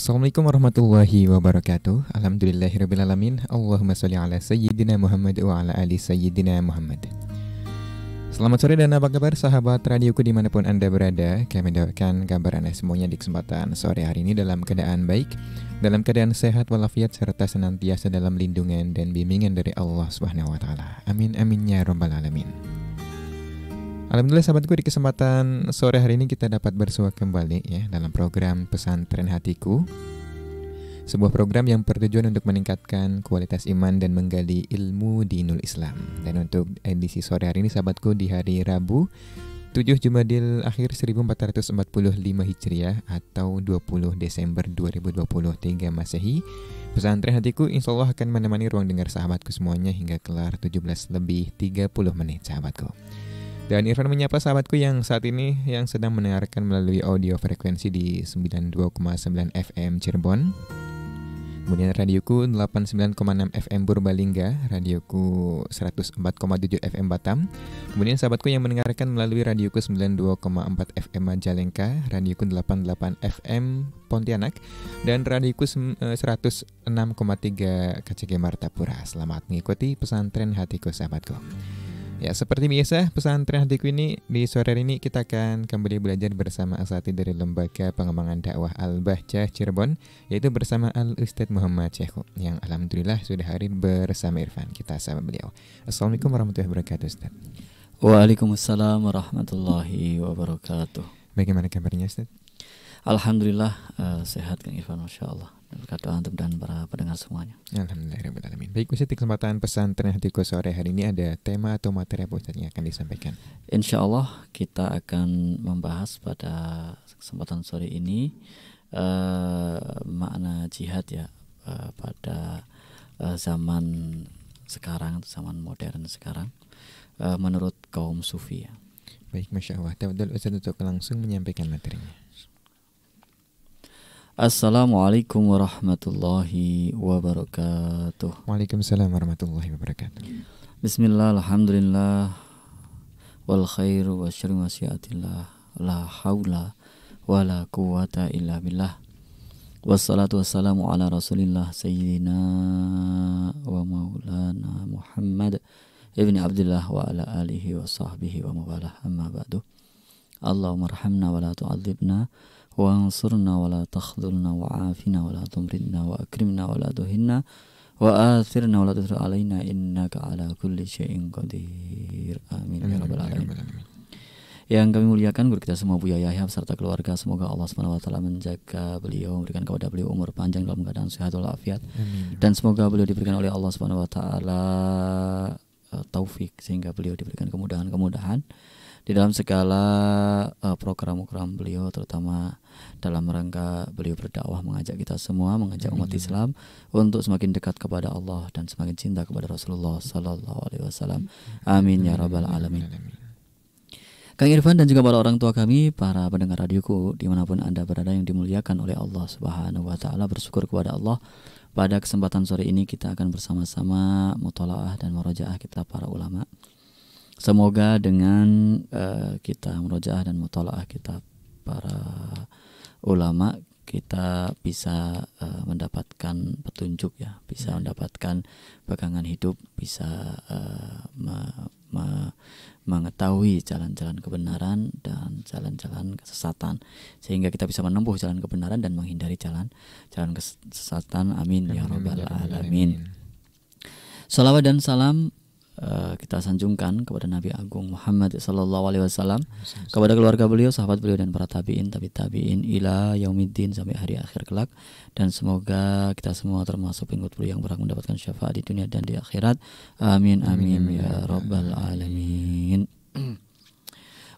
Assalamualaikum warahmatullahi wabarakatuh. Alhamdulillahirrabbilalamin. Allahumma sholli ala sayyidina Muhammad wa ala ali sayyidina Muhammad. Selamat sore dan apa kabar sahabat radioku dimanapun Anda berada. Kami doakan kabar Anda semuanya di kesempatan sore hari ini dalam keadaan baik, dalam keadaan sehat walafiat serta senantiasa dalam lindungan dan bimbingan dari Allah Subhanahu wa taala. Amin amin ya rabbal alamin. Alhamdulillah sahabatku, di kesempatan sore hari ini kita dapat bersua kembali ya dalam program Pesantren Hatiku. Sebuah program yang bertujuan untuk meningkatkan kualitas iman dan menggali ilmu dinul Islam. Dan untuk edisi sore hari ini sahabatku, di hari Rabu 7 Jumadil Akhir 1445 Hijriah atau 20 Desember 2023 Masehi, Pesantren Hatiku insya Allah akan menemani ruang dengar sahabatku semuanya hingga kelar 17 lebih 30 menit sahabatku. Dan Irfan menyapa sahabatku yang saat ini yang sedang mendengarkan melalui audio frekuensi di 92,9 FM Cirebon. Kemudian radioku 89,6 FM Purbalingga, radioku 104,7 FM Batam. Kemudian sahabatku yang mendengarkan melalui radioku 92,4 FM Majalengka, radioku 88 FM Pontianak, dan radioku 106,3 KCG Martapura. Selamat mengikuti Pesantren Hatiku sahabatku. Ya, seperti biasa, Pesantren Hatiku ini di sore hari ini kita akan kembali belajar bersama asatidz dari Lembaga Pengembangan Dakwah Al-Bahjah Cirebon, yaitu bersama Al-Ustadz Muhammad Syekhu, yang alhamdulillah sudah hadir bersama Irfan. Kita sama beliau. Assalamualaikum warahmatullahi wabarakatuh, Ustadz. Waalaikumsalam warahmatullahi wabarakatuh. Bagaimana kabarnya, Ustadz? Alhamdulillah sehat Kang Irfan, Masya Allah. Berkat doa antum dan para pendengar semuanya. Alhamdulillahirrahmanirrahim. Baik Ustadz, di kesempatan Pesantren Hatiku sore hari ini ada tema atau materi apa Ustadz yang akan disampaikan? Insya Allah kita akan membahas pada kesempatan sore ini makna jihad ya pada zaman sekarang, zaman modern sekarang menurut kaum sufi ya. Baik, Masya Allah. Tafadhol Ustadz untuk langsung menyampaikan materinya. Assalamualaikum warahmatullahi wabarakatuh. Waalaikumsalam warahmatullahi wabarakatuh. Bismillah, alhamdulillah, wal khairu wa syarri masyiatillah, la hawla wa la quwata illa billah. Wassalatu wassalamu ala rasulillah sayyidina wa maulana Muhammad ibni Abdullah wa ala alihi wa sahbihi wa mawalah, amma ba'du. Allahumma arhamna wa la tu'adzibna wa ansurna wa la takhdhulna wa afina wa la tumridna wa akrimna wa la tuhinna wa athirna wa la tuthir alaina innaka ala kulli syai'in qadir. Amin ya rabbal alamin. Yang kami muliakan guru kita semua, Buya Yahya beserta keluarga, semoga Allah Subhanahu wa taala menjaga beliau, memberikan kepada beliau umur panjang dalam keadaan sehat walafiat. Dan semoga beliau diberikan oleh Allah Subhanahu wa taala taufik sehingga beliau diberikan kemudahan-kemudahan di dalam segala program-program beliau, terutama dalam rangka beliau berdakwah, mengajak kita semua, mengajak umat Islam untuk semakin dekat kepada Allah dan semakin cinta kepada Rasulullah Sallallahu Alaihi Wasallam. Amin ya rabbal alamin. Kang Irfan dan juga para orang tua kami, para pendengar radioku dimanapun Anda berada yang dimuliakan oleh Allah Subhanahu Wa Taala, bersyukur kepada Allah. Pada kesempatan sore ini kita akan bersama-sama mutalaah dan murojaah kita para ulama. Semoga dengan kita murojaah dan mutalaah kita para ulama, kita bisa mendapatkan petunjuk ya, bisa mendapatkan pegangan hidup, bisa mengetahui jalan-jalan kebenaran dan jalan-jalan kesesatan, sehingga kita bisa menempuh jalan kebenaran dan menghindari jalan kesesatan. Amin ya rabbal alamin. Salawat dan salam kita sanjungkan kepada Nabi Agung Muhammad sallallahu alaihi wasallam, kepada keluarga beliau, sahabat beliau dan para tabi'in, tabi'in ila yaumiddin, sampai hari akhir kelak. Dan semoga kita semua termasuk pengikut beliau yang berhak mendapatkan syafaat di dunia dan di akhirat. Amin amin ya rabbal alamin.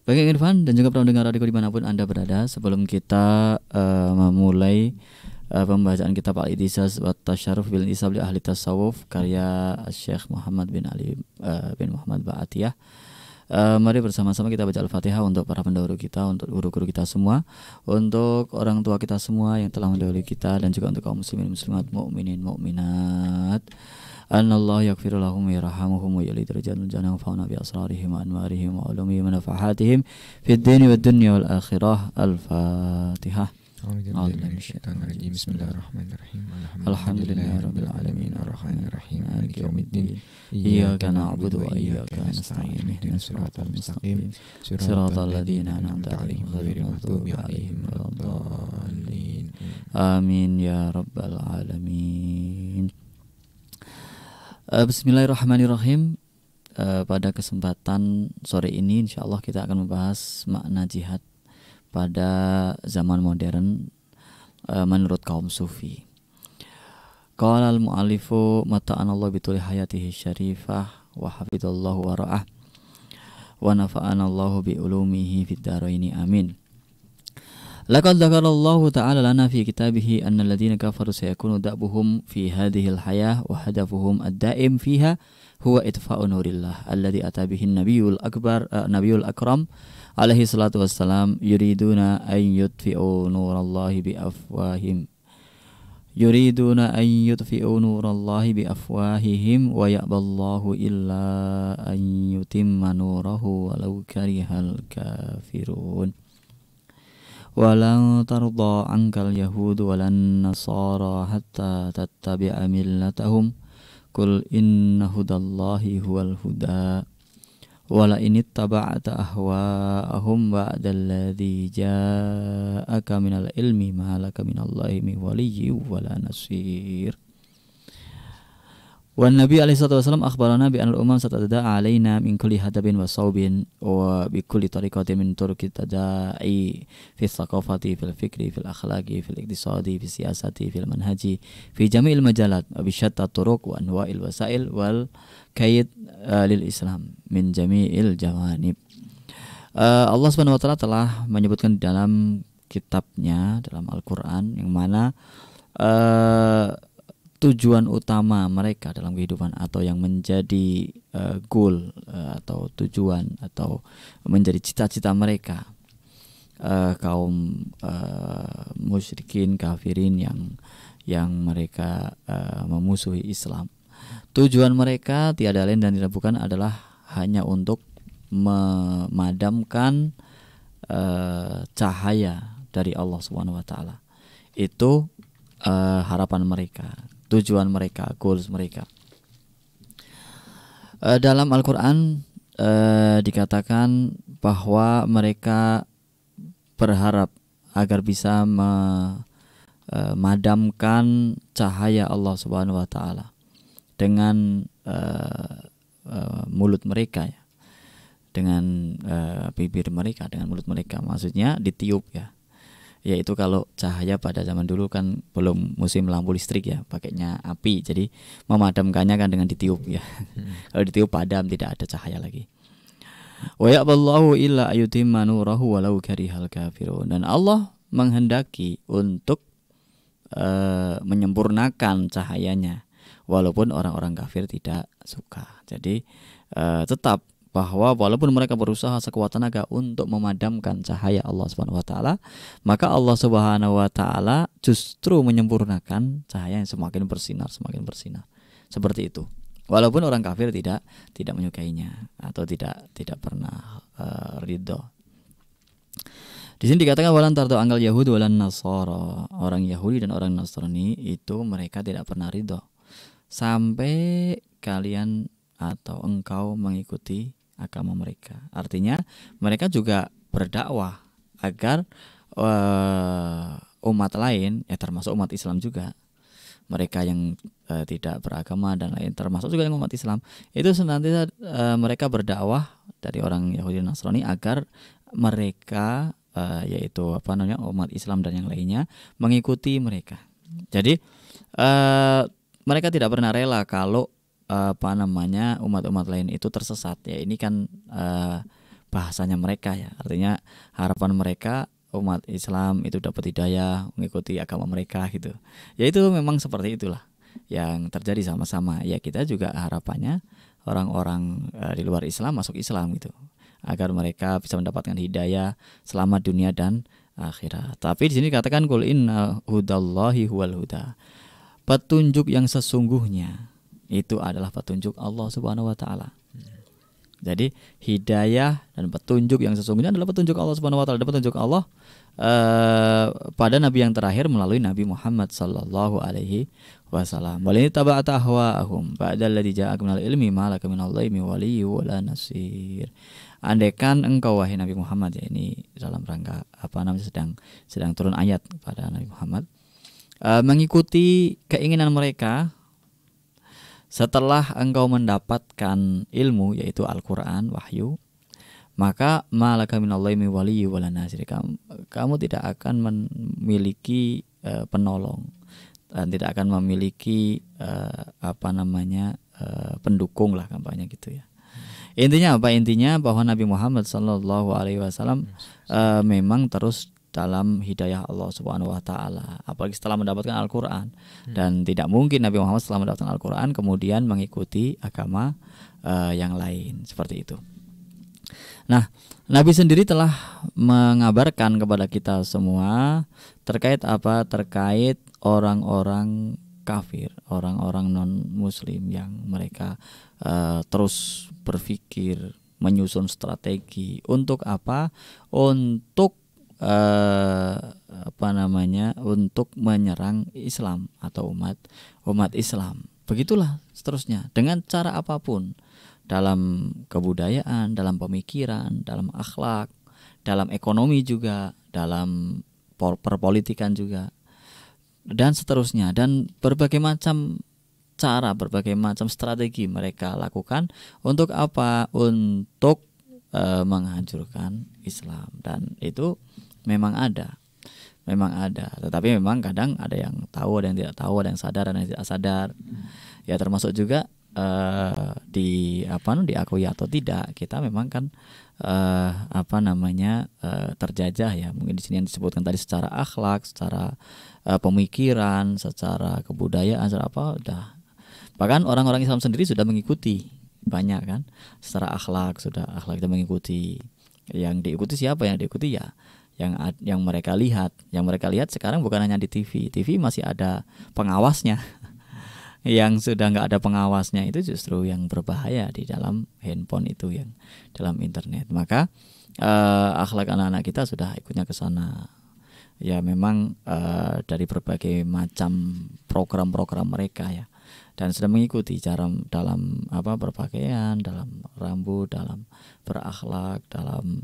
Baik Irfan dan juga para pendengar radio dimanapun Anda berada, sebelum kita memulai pembacaan kitab Al-Itisas wa Tasyarruf bil Isab li Ahli Tasawuf karya Syekh Muhammad bin Ali bin Muhammad Ba'atiyah, mari bersama-sama kita baca Al-Fatihah untuk para pendahulu kita, untuk guru-guru kita semua, untuk orang tua kita semua yang telah mendahului kita, dan juga untuk kaum muslimin muslimat, mukminin mukminat. Anallahu yaghfiru lahum wa yarhamuhum wa yulid rijalul jannah fa'na bi asrarihim wa anwarihim wa ulumihim wa nafahatihim fid dini wad dunya wal akhirah. Al-Fatihah. A'udzubillahi Bismillahirrahmanirrahim. Alhamdulillahirabbil alamin arrahmanirrahim maliki yaumiddin. Iyyaka na'budu wa iyyaka nasta'in ihdinas siratal mustaqim siratal ladzina an'amta 'alaihim ghairil maghdubi 'alaihim waladdallin. Amin ya rabbal alamin. Bismillahirrahmanirrahim. Pada kesempatan sore ini insyaallah kita akan membahas makna jihad pada zaman modern menurut kaum sufi. Qala al-mu'allifu mata'anallahu bituli hayatihi syarifah wa hafidhallahu wa ra'ah wa nafa'anallahu bi ulumihi fid dharaini amin. Laqad dzakarallahu ta'ala lana fi kitabihi annal ladzina kafaru sayakunu da'buhum fi hadhihi al-hayah wa hadafuhum ad-da'im fiha huwa itfa'u nurillah alladzi ata bihi an-nabiyul akbar nabiyul akram alaihi salatu wassalam yuriduna an yutfi'u nurallahi bi afwahihim wa ya'ballahu illa an yutimma nurahu walau karihal kafirun. Walan tarda ankal yahud walan nasara hatta tattabi'a millatahum qul inna hudallahi huwal huda wala inittaba'ta ahwa'ahum ba'dalladzi ja'aka minal ilmi ma laka minallahi min waliyyin wala nasir. Wan Nabi alaihi salatu wasallam akhbarana bi anal umam satada'a alaina min kulli hadabin wa saubin wa bi kulli tariqatin min turuqit tada'i fi thaqafati fil fikri fil akhlaqi fil iqtisadi fi siyasati fil manhaji fi jami'il majalat wa bi syatta turuq wa anwa'il wasail wal kaid lil Islam min jami'il jawanib. Allah Subhanahu wa taala telah menyebutkan di dalam kitabnya, dalam Al-Qur'an, yang mana tujuan utama mereka dalam kehidupan atau yang menjadi goal atau tujuan atau menjadi cita-cita mereka kaum musyrikin kafirin yang mereka memusuhi Islam. Tujuan mereka tiada lain dan tidak bukan adalah hanya untuk memadamkan cahaya dari Allah Subhanahu wa taala. Itu harapan mereka, tujuan mereka, goals mereka. Dalam Al-Quran dikatakan bahwa mereka berharap agar bisa memadamkan cahaya Allah Subhanahu wa taala dengan mulut mereka, ya, dengan bibir mereka, dengan mulut mereka, maksudnya ditiup, ya. Yaitu kalau cahaya pada zaman dulu kan belum musim lampu listrik, ya, pakainya api, jadi memadamkannya kan dengan ditiup, ya. Kalau ditiup padam, tidak ada cahaya lagi. Wa ya'ballahu illa ayutimma nurahu walau karihal kafirun. Dan Allah menghendaki untuk menyempurnakan cahayanya walaupun orang-orang kafir tidak suka. Jadi tetap bahwa walaupun mereka berusaha sekuat tenaga untuk memadamkan cahaya Allah Subhanahu wa taala, maka Allah Subhanahu wa taala justru menyempurnakan cahaya yang semakin bersinar. Seperti itu. Walaupun orang kafir tidak menyukainya atau tidak pernah ridho. Di sini dikatakan walan tardo anggal Yahudi walan Nasara. Orang Yahudi dan orang Nasrani itu mereka tidak pernah ridho sampai kalian atau engkau mengikuti agama mereka. Artinya mereka juga berdakwah agar umat lain, ya termasuk umat Islam juga, mereka yang tidak beragama dan lain, termasuk juga yang umat Islam, itu senantiasa mereka berdakwah dari orang Yahudi dan Nasrani agar mereka yaitu umat Islam dan yang lainnya mengikuti mereka. Jadi mereka tidak pernah rela kalau umat-umat lain itu tersesat, ya. Ini kan bahasanya mereka, ya, artinya harapan mereka umat Islam itu dapat hidayah mengikuti agama mereka gitu. Ya itu memang seperti itulah yang terjadi sama-sama. Ya kita juga harapannya orang-orang di luar Islam masuk Islam gitu, agar mereka bisa mendapatkan hidayah selamat dunia dan akhirat. Tapi di sini katakan qul inna hudallahi huwal huda. Petunjuk yang sesungguhnya itu adalah petunjuk Allah Subhanahu wa taala. Jadi hidayah dan petunjuk yang sesungguhnya adalah petunjuk Allah Subhanahu wa taala, petunjuk Allah pada nabi yang terakhir melalui Nabi Muhammad sallallahu alaihi wasallam. Walin taba'ata ahwa'ahum ba'dal ladzi ja'aka minal ilmi ma laka minallahi min waliyyin wala nasir. Andaikan engkau wahai Nabi Muhammad, ya ini dalam rangka sedang turun ayat pada Nabi Muhammad, mengikuti keinginan mereka setelah engkau mendapatkan ilmu yaitu Al-Qur'an, wahyu, maka malaka minallahi min waliyyin wala nasir. Kamu tidak akan memiliki penolong dan tidak akan memiliki pendukung lah kampanye gitu ya. Intinya apa? Intinya bahwa Nabi Muhammad sallallahu alaihi wasallam memang terus dalam hidayah Allah Subhanahu wa taala, apalagi setelah mendapatkan Al-Qur'an. Dan tidak mungkin Nabi Muhammad setelah mendapatkan Al-Qur'an kemudian mengikuti agama yang lain seperti itu. Nah, Nabi sendiri telah mengabarkan kepada kita semua terkait apa? Terkait orang-orang kafir, orang-orang non-muslim yang mereka terus berpikir, menyusun strategi untuk apa? Untuk untuk menyerang Islam atau umat Islam. Begitulah seterusnya dengan cara apapun, dalam kebudayaan, dalam pemikiran, dalam akhlak, dalam ekonomi juga, dalam perpolitikan juga, dan seterusnya, dan berbagai macam cara, berbagai macam strategi mereka lakukan untuk apa? Untuk menghancurkan Islam. Dan itu memang ada, tetapi memang kadang ada yang tahu, ada yang tidak tahu, ada yang sadar, ada yang tidak sadar. Ya termasuk juga diakui atau tidak, kita memang kan terjajah ya. Mungkin di sini yang disebutkan tadi secara akhlak, secara pemikiran, secara kebudayaan, secara bahkan orang-orang Islam sendiri sudah mengikuti banyak kan, secara akhlak kita mengikuti. Yang diikuti siapa? Yang diikuti ya yang mereka lihat. Yang mereka lihat sekarang bukan hanya di TV masih ada pengawasnya. Yang sudah nggak ada pengawasnya itu justru yang berbahaya di dalam handphone itu, yang dalam internet. Maka akhlak anak-anak kita sudah ikutnya ke sana. Ya memang dari berbagai macam program-program mereka ya, dan sudah mengikuti cara dalam berpakaian, dalam rambut, dalam berakhlak, dalam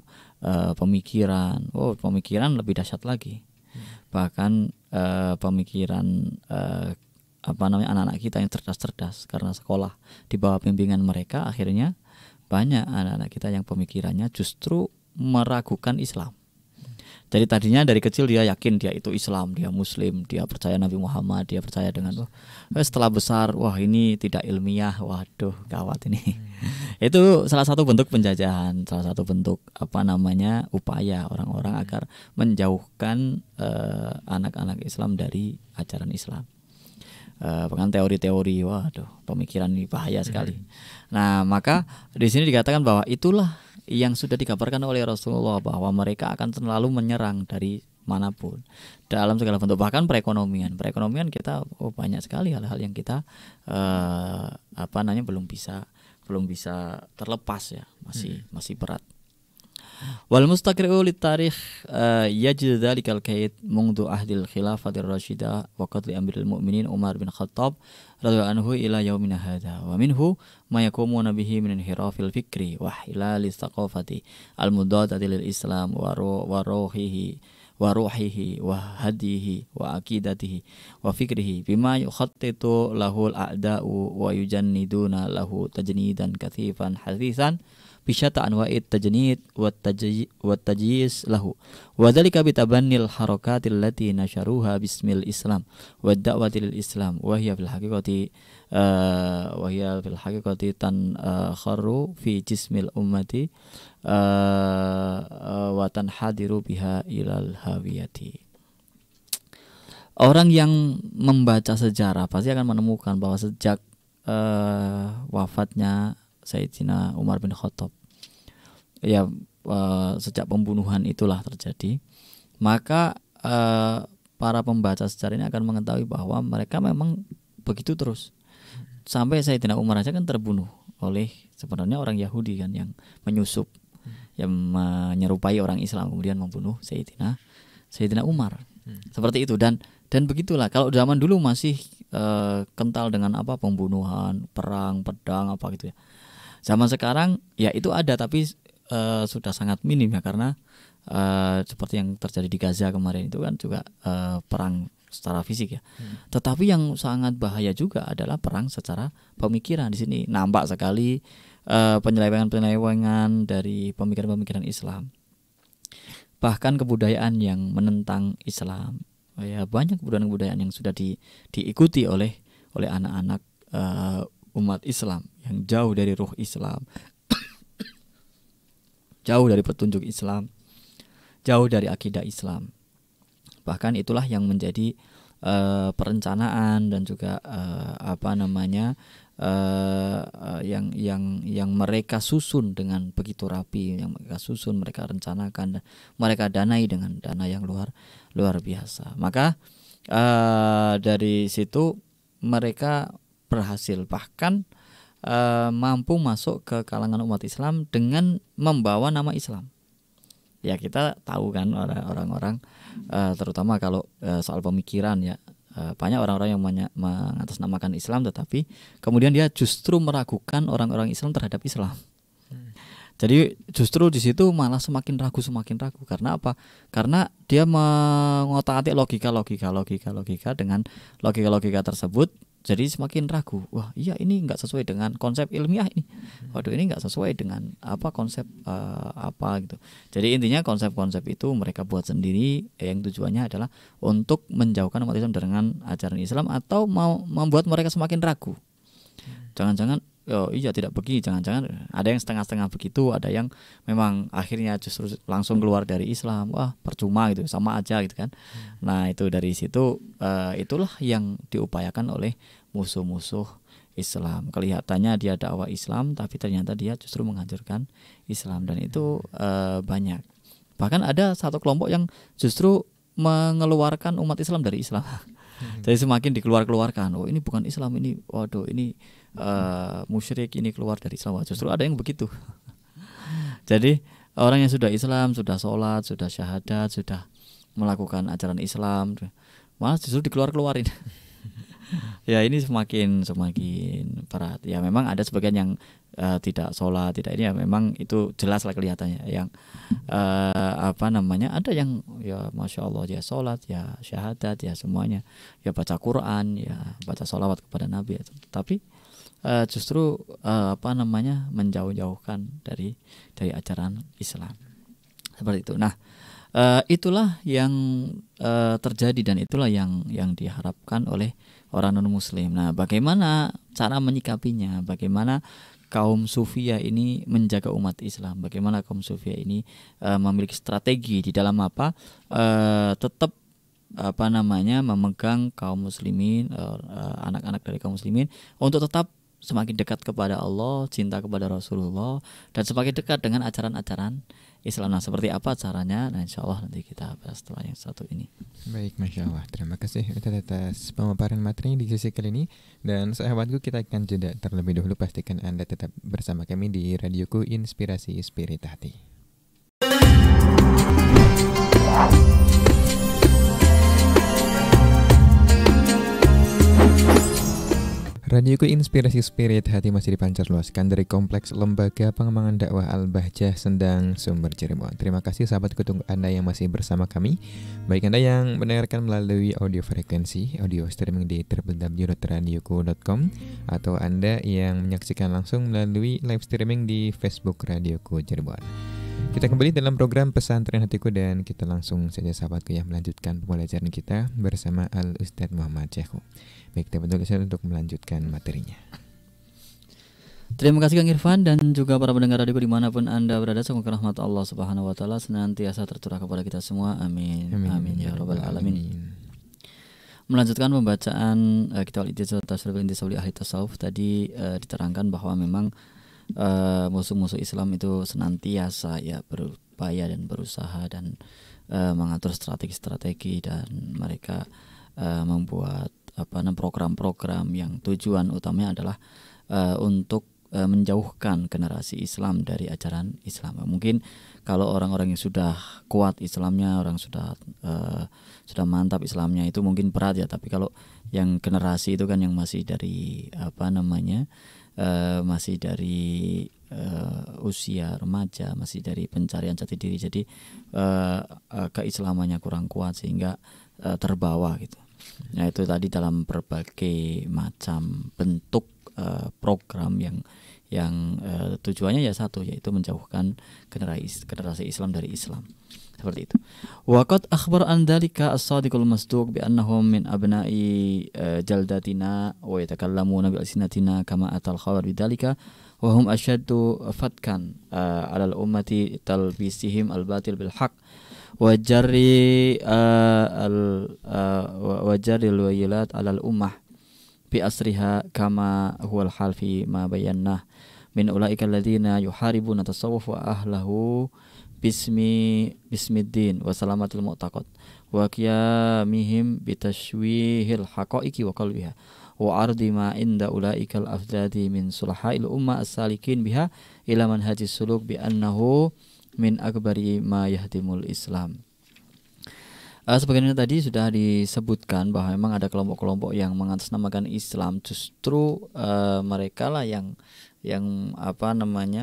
pemikiran. Pemikiran lebih dahsyat lagi. Bahkan pemikiran anak-anak kita yang cerdas-cerdas karena sekolah di bawah bimbingan mereka, akhirnya banyak anak-anak kita yang pemikirannya justru meragukan Islam. Jadi tadinya dari kecil dia yakin dia itu Islam, dia Muslim, dia percaya Nabi Muhammad, dia percaya dengan setelah besar, ini tidak ilmiah, waduh gawat ini. Itu salah satu bentuk penjajahan, salah satu bentuk upaya orang-orang agar menjauhkan anak-anak Islam dari ajaran Islam. Bahkan teori-teori, pemikiran ini bahaya sekali. Nah, maka di sini dikatakan bahwa itulah yang sudah dikabarkan oleh Rasulullah, bahwa mereka akan selalu menyerang dari manapun dalam segala bentuk. Bahkan perekonomian kita banyak sekali hal-hal yang kita belum bisa terlepas ya, masih berat. Wal mustaqri'u litarikh yajid dzalikal kait mundu ahdil khilafatir rasyidah wa qatli amiril mu'minin Umar bin Khattab radhiyallahu anhu ila yaumina hadza wa minhu ma yakumuna bihi min inhirafil fikri wa hilali thaqafati al mudadati lil Islam wa ruhihi wa hadihi wa aqidatihi wa fikrihi bima yukhattitu lahul a'da'u wa yujanniduna lahu tajnidan kathifan hadithan bisyata anwa'it tajnid wa tajyis lahu wa dzalika bitabannil harakatil lati nasharuha bismil Islam wa da'wati lil Islam wa hiya fil haqiqati kharru fi jismil ummati wa tanhadiru biha ilal hawiyati. Orang yang membaca sejarah pasti akan menemukan bahwa sejak wafatnya Sayyidina Umar bin Khattab, sejak pembunuhan itulah terjadi, maka para pembaca sejarah ini akan mengetahui bahwa mereka memang begitu terus sampai Sayyidina Umar aja kan terbunuh oleh sebenarnya orang Yahudi kan yang menyusup, yang menyerupai orang Islam kemudian membunuh Sayyidina Umar. Seperti itu dan begitulah kalau zaman dulu masih kental dengan apa pembunuhan, perang, pedang apa gitu ya. Zaman sekarang ya itu ada tapi sudah sangat minim ya karena seperti yang terjadi di Gaza kemarin itu kan juga perang secara fisik ya. Tetapi yang sangat bahaya juga adalah perang secara pemikiran. Di sini nampak sekali penyelewengan dari pemikiran-pemikiran Islam. Bahkan kebudayaan yang menentang Islam. Ya banyak kebudayaan yang sudah diikuti oleh anak-anak umat Islam yang jauh dari ruh Islam. Jauh dari petunjuk Islam. Jauh dari akidah Islam. Bahkan itulah yang menjadi perencanaan dan juga yang mereka susun dengan begitu rapi, yang mereka susun, mereka rencanakan, dan mereka danai dengan dana yang luar biasa. Maka dari situ mereka berhasil bahkan mampu masuk ke kalangan umat Islam dengan membawa nama Islam. Ya kita tahu kan orang-orang terutama kalau soal pemikiran ya banyak orang-orang yang mengatasnamakan Islam tetapi kemudian dia justru meragukan orang-orang Islam terhadap Islam. Jadi justru di situ malah semakin ragu karena apa? Karena dia mengotak-atik logika dengan logika tersebut. Jadi semakin ragu, wah iya ini nggak sesuai dengan konsep ilmiah ini, waduh ini nggak sesuai dengan apa konsep apa gitu. Jadi intinya konsep-konsep itu mereka buat sendiri yang tujuannya adalah untuk menjauhkan umat Islam dengan ajaran Islam atau mau membuat mereka semakin ragu. Jangan-jangan oh iya tidak begini, jangan-jangan ada yang setengah-setengah begitu, ada yang memang akhirnya justru langsung keluar dari Islam, wah percuma gitu, sama aja gitu kan. Nah itu dari situ itulah yang diupayakan oleh musuh-musuh Islam. Kelihatannya dia dakwah Islam tapi ternyata dia justru menghancurkan Islam dan itu banyak. Bahkan ada satu kelompok yang justru mengeluarkan umat Islam dari Islam. Jadi semakin dikeluarkan, oh ini bukan Islam, ini waduh ini musyrik, ini keluar dari Islam. Justru ada yang begitu. Jadi orang yang sudah Islam, sudah sholat, sudah syahadat, sudah melakukan ajaran Islam, malah justru dikeluarin. Ya ini semakin berat. Ya memang ada sebagian yang tidak sholat, tidak ini ya memang itu jelas lah kelihatannya. Yang ada yang ya masya Allah dia sholat, ya syahadat, ya semuanya, ya baca Quran, ya baca sholawat kepada Nabi. Tapi justru menjauh-jauhkan dari ajaran Islam seperti itu. Nah itulah yang terjadi dan itulah yang diharapkan oleh orang non Muslim. Nah bagaimana cara menyikapinya? Bagaimana kaum Sufia ini menjaga umat Islam? Bagaimana kaum Sufia ini memiliki strategi di dalam tetap memegang kaum muslimin, anak-anak dari kaum muslimin untuk tetap semakin dekat kepada Allah, cinta kepada Rasulullah, dan semakin dekat dengan ajaran-ajaran Islam. Nah, seperti apa caranya? Nah, insya Allah nanti kita bahas setelah yang satu ini. Baik, Masya Allah. Terima kasih atas pemaparan materi di sesi kali ini. Dan sahabatku, kita akan jeda terlebih dahulu. Pastikan Anda tetap bersama kami di Radioku Inspirasi Spirit Hati. Radioku Inspirasi Spirit Hati masih dipancar luaskan dari Kompleks Lembaga Pengembangan Dakwah Al-Bahjah Sendang, Sumber, Cirebon. Terima kasih sahabatku untuk Anda yang masih bersama kami. Baik Anda yang mendengarkan melalui audio frekuensi, audio streaming di www.radioku.com, atau Anda yang menyaksikan langsung melalui live streaming di Facebook Radioku Cirebon. Kita kembali dalam program Pesantren Hatiku dan kita langsung saja sahabatku yang melanjutkan pembelajaran kita bersama Al-Ustadz Muhammad Syekhu. Baik, kita bertugas untuk melanjutkan materinya. Terima kasih Kang Irfan dan juga para pendengar radioku dimanapun Anda berada. Semoga rahmat Allah Subhanahu Wa Taala senantiasa tercurah kepada kita semua. Amin. Amin ya Rabbal Alamin. Melanjutkan pembacaan kitab Al-Ittizal Tafsir Al-Intisab li Ahli Tasawuf tadi diterangkan bahwa memang musuh-musuh Islam itu senantiasa ya berupaya dan berusaha dan mengatur strategi-strategi dan mereka membuat program-program yang tujuan utamanya adalah untuk menjauhkan generasi Islam dari ajaran Islam. Mungkin kalau orang-orang yang sudah kuat Islamnya, orang sudah mantap Islamnya itu mungkin berat ya. Tapi kalau yang generasi itu kan yang masih dari masih dari usia remaja, masih dari pencarian jati diri, jadi keislamannya kurang kuat sehingga terbawa gitu. Nah itu tadi dalam berbagai macam bentuk program yang tujuannya ya satu, yaitu menjauhkan generasi Islam dari Islam. Seperti itu. Waqad akhbar an dzalika as-sadiqul masduq bi annahum min abna'i jaldatina wa yatakallamuna bi alsinatina kama atal khabar bidzalika wa hum ashaddu fatkan 'ala al-ummati talbisihim al-batil bil haqq wa jarri al-wayilat 'ala al-ummah bi asriha kama huwal hal fi ma bayyana min ulaika alladziina yuharibuna tasawuf wa ahlahu bismiddin wa salamatil mu'taqad wa qiyamihim bitashwihil haqaiqi wa qalbiha wa ardi ma inda ulaikal afdadi min sulahail umma as-salikin biha ila manhajis suluk bi annahu min akbari ma yahdimul Islam. Sebagaimana tadi sudah disebutkan bahwa memang ada kelompok-kelompok yang mengatasnamakan Islam, justru mereka lah yang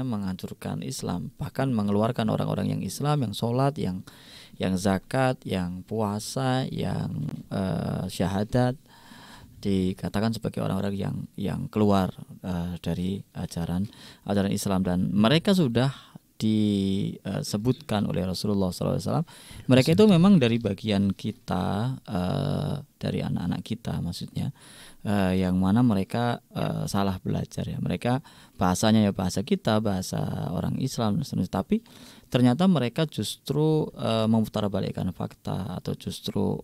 menghancurkan Islam, bahkan mengeluarkan orang-orang yang Islam, yang sholat, yang zakat, yang puasa, yang syahadat, dikatakan sebagai orang-orang yang keluar dari ajaran Islam. Dan mereka sudah disebutkan oleh Rasulullah SAW, mereka itu memang dari bagian kita, dari anak-anak kita maksudnya, yang mana mereka salah belajar ya. Mereka bahasanya ya bahasa kita, bahasa orang Islam, tapi ternyata mereka justru memutarbalikkan fakta atau justru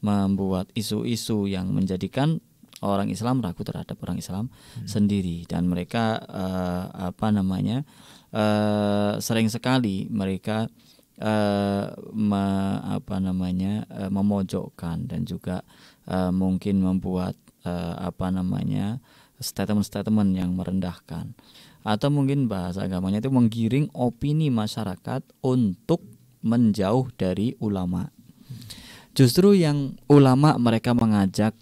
membuat isu-isu yang menjadikan orang Islam ragu terhadap orang Islam sendiri. Dan mereka sering sekali mereka memojokkan dan juga mungkin membuat statement-statement yang merendahkan, atau mungkin bahasa agamanya itu menggiring opini masyarakat untuk menjauh dari ulama. Justru yang ulama mereka mengajak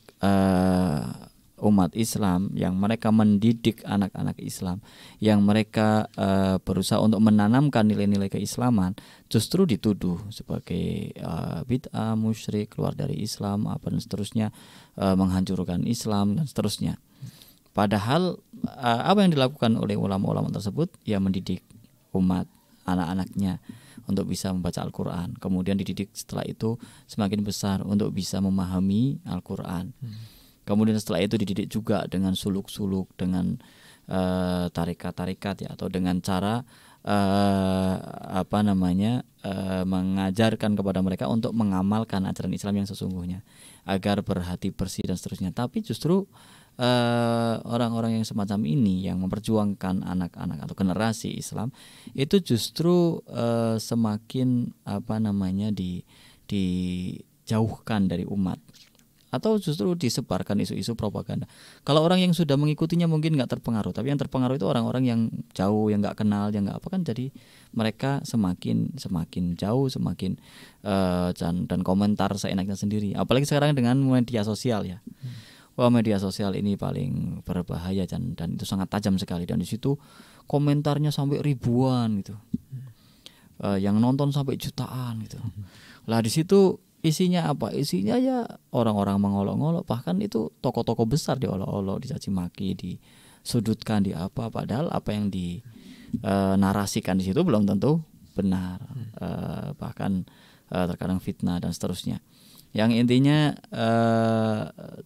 umat Islam, yang mereka mendidik anak-anak Islam, yang mereka berusaha untuk menanamkan nilai-nilai keislaman, justru dituduh sebagai bid'ah, musyrik, keluar dari Islam, dan seterusnya, menghancurkan Islam dan seterusnya. Padahal apa yang dilakukan oleh ulama-ulama tersebut ya mendidik umat, anak-anaknya untuk bisa membaca Al-Quran, kemudian dididik setelah itu semakin besar untuk bisa memahami Al-Quran. Kemudian setelah itu dididik juga dengan suluk-suluk, dengan tarikat-tarikat ya, atau dengan cara mengajarkan kepada mereka untuk mengamalkan ajaran Islam yang sesungguhnya agar berhati bersih dan seterusnya. Tapi justru orang-orang yang semacam ini yang memperjuangkan anak-anak atau generasi Islam itu justru semakin dijauhkan dari umat, atau justru disebarkan isu-isu propaganda. Kalau orang yang sudah mengikutinya mungkin nggak terpengaruh, tapi yang terpengaruh itu orang-orang yang jauh, yang nggak kenal, yang nggak apa, kan jadi mereka semakin jauh, semakin dan komentar seenaknya sendiri. Apalagi sekarang dengan media sosial ya. Wah, media sosial ini paling berbahaya dan itu sangat tajam sekali, dan di situ komentarnya sampai ribuan gitu. Yang nonton sampai jutaan gitu. Lah di situ isinya apa? Isinya ya orang-orang mengolok-olok, bahkan itu tokoh-tokoh besar diolok-olok, dicaci maki, disudutkan, di apa, padahal apa yang dinarasikan di situ belum tentu benar. Bahkan terkadang fitnah dan seterusnya. Yang intinya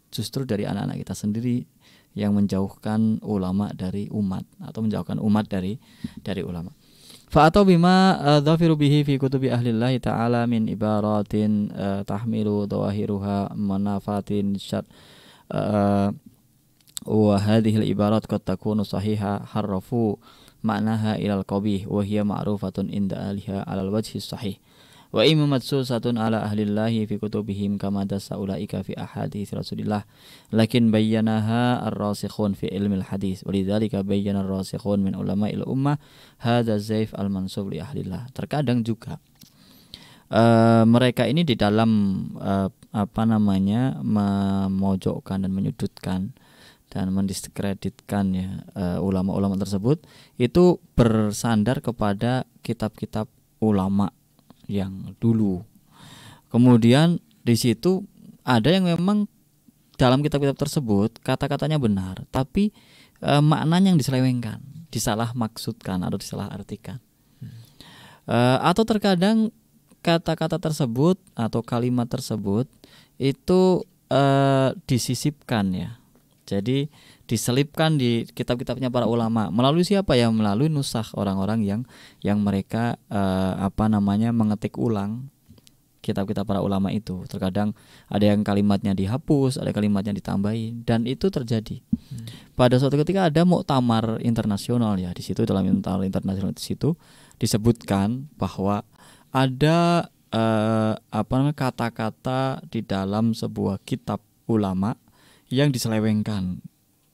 justru dari anak-anak kita sendiri yang menjauhkan ulama dari umat, atau menjauhkan umat dari ulama. Fa'atau bima dhafiru bihi fi kutubi ahlillahi ta'ala min ibaratin tahmilu dhawahiruha manafatin syar wa hadhihi al-ibarat qad takunu sahiha harrafu ma'naha ilal qabih wa hiya ma'rufatun inda ahliha alal wajhi sahih Wa imma madsusatun ala ahlillahi fi kutubihim kama dasa ulaika fi ahadits Rasulillah lakin bayyanaha ar-rasikhun fi ilmil hadis walidzalika bayyana ar-rasikhun min ulama'il ummah hadza zaif al-mansub li ahlillah. Terkadang juga mereka ini di dalam memojokkan dan menyudutkan dan mendiskreditkan ya ulama-ulama tersebut itu bersandar kepada kitab-kitab ulama yang dulu. Kemudian di situ ada yang memang dalam kitab-kitab tersebut kata-katanya benar, tapi maknanya yang diselewengkan, disalah maksudkan atau disalah artikan. Atau terkadang kata-kata tersebut atau kalimat tersebut itu disisipkan ya. Jadi diselipkan di kitab-kitabnya para ulama. Melalui siapa ya? Melalui nusakh, orang-orang yang mereka mengetik ulang kitab-kitab para ulama itu. Terkadang ada yang kalimatnya dihapus, ada kalimatnya ditambahin, dan itu terjadi. Pada suatu ketika ada muktamar internasional ya, di situ dalam muktamar internasional di situ disebutkan bahwa ada kata-kata di dalam sebuah kitab ulama yang diselewengkan.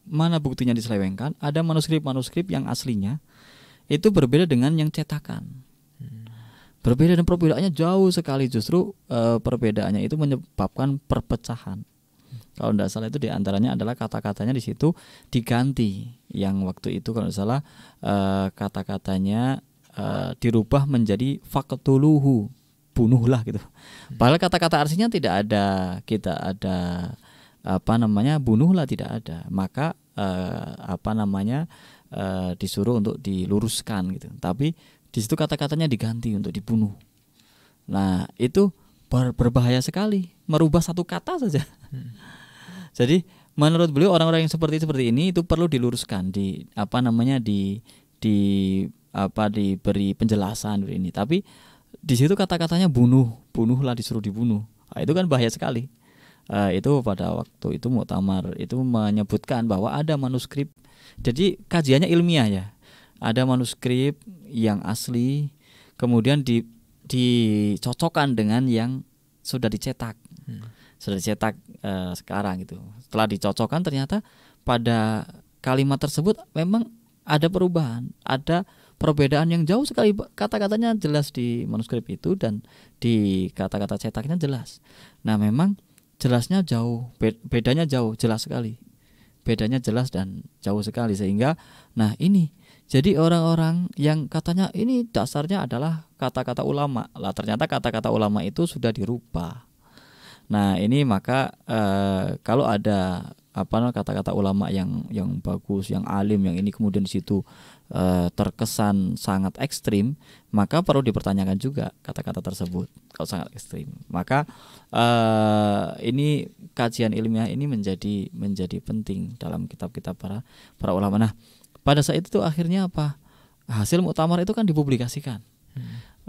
Mana buktinya diselewengkan? Ada manuskrip-manuskrip yang aslinya itu berbeda dengan yang cetakan. Berbeda dan perbedaannya jauh sekali. Justru perbedaannya itu menyebabkan perpecahan. Kalau tidak salah itu diantaranya adalah kata-katanya di situ diganti. Yang waktu itu kalau tidak salah kata-katanya dirubah menjadi faqtuluhu, bunuhlah gitu. Padahal kata-kata aslinya tidak ada, bunuhlah tidak ada. Maka disuruh untuk diluruskan gitu. Tapi di situ kata-katanya diganti untuk dibunuh. Nah, itu berbahaya sekali, merubah satu kata saja. Jadi menurut beliau orang-orang yang seperti ini itu perlu diluruskan, diberi penjelasan ini. Tapi di situ kata-katanya bunuhlah, disuruh dibunuh. Nah, itu kan bahaya sekali. Itu pada waktu itu muktamar itu menyebutkan bahwa ada manuskrip. Jadi kajiannya ilmiah ya. Ada manuskrip yang asli kemudian dicocokkan dengan yang sudah dicetak. Sudah dicetak sekarang gitu. Setelah dicocokkan ternyata pada kalimat tersebut memang ada perubahan, ada perbedaan yang jauh sekali. Kata-katanya jelas di manuskrip itu dan di kata-kata cetaknya jelas. Nah, memang jelasnya jauh, bedanya jauh, jelas sekali. Bedanya jelas dan jauh sekali sehingga ini jadi orang-orang yang katanya ini dasarnya adalah kata-kata ulama. Lah ternyata kata-kata ulama itu sudah dirubah. Nah, ini maka kalau ada kata-kata ulama yang bagus, yang alim, yang ini kemudian di situ terkesan sangat ekstrim, maka perlu dipertanyakan juga kata-kata tersebut. Kalau sangat ekstrim, maka ini kajian ilmiah ini menjadi penting dalam kitab-kitab para ulama. Nah, pada saat itu akhirnya apa? Hasil muktamar itu kan dipublikasikan.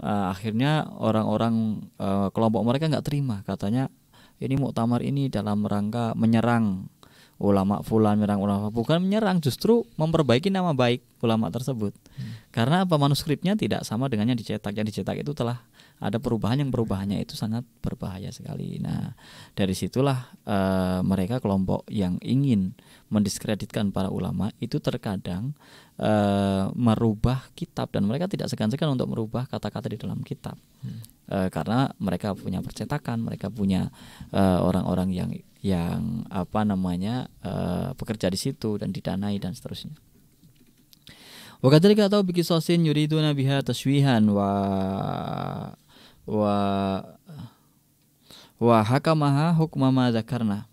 Akhirnya orang-orang kelompok mereka nggak terima, katanya ini muktamar ini dalam rangka menyerang ulama fulan, menyerang ulama, bukan menyerang, justru memperbaiki nama baik ulama tersebut. Karena manuskripnya tidak sama dengan yang dicetak. Yang dicetak itu telah ada perubahan, yang perubahannya itu sangat berbahaya sekali. Nah, dari situlah mereka kelompok yang ingin mendiskreditkan para ulama itu terkadang merubah kitab, dan mereka tidak segan-segan untuk merubah kata-kata di dalam kitab. Karena mereka punya percetakan, mereka punya orang-orang yang bekerja di situ dan didanai dan seterusnya. Wa kadzalika atau biqisasin yuriduna biha taswihan wa hakamaha hukma ma dzakarna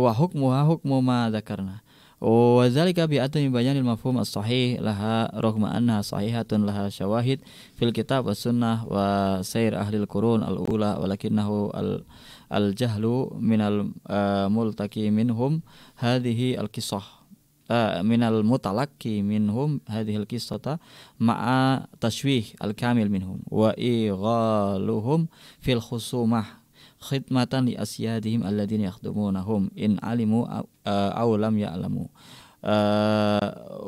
wa hukmuha hukmu ma dzakarna wa dzalika bi atami bayanil mafhum as-sahih laha raghma annaha sahihatun laha syawahid fil kitab was sunnah wa sair ahli al-qurun al-ula walakinnahu al-jahlu minal multaqi minhum hadhihi al-qissah minal mutalaqi minhum hadhihi al-qissata ma'a tashwih al-kamil minhum wa ighaluhum fil khusumah khidmatan li asyadihim alladhina yakhdumunahum in alimu aw lam ya'lamu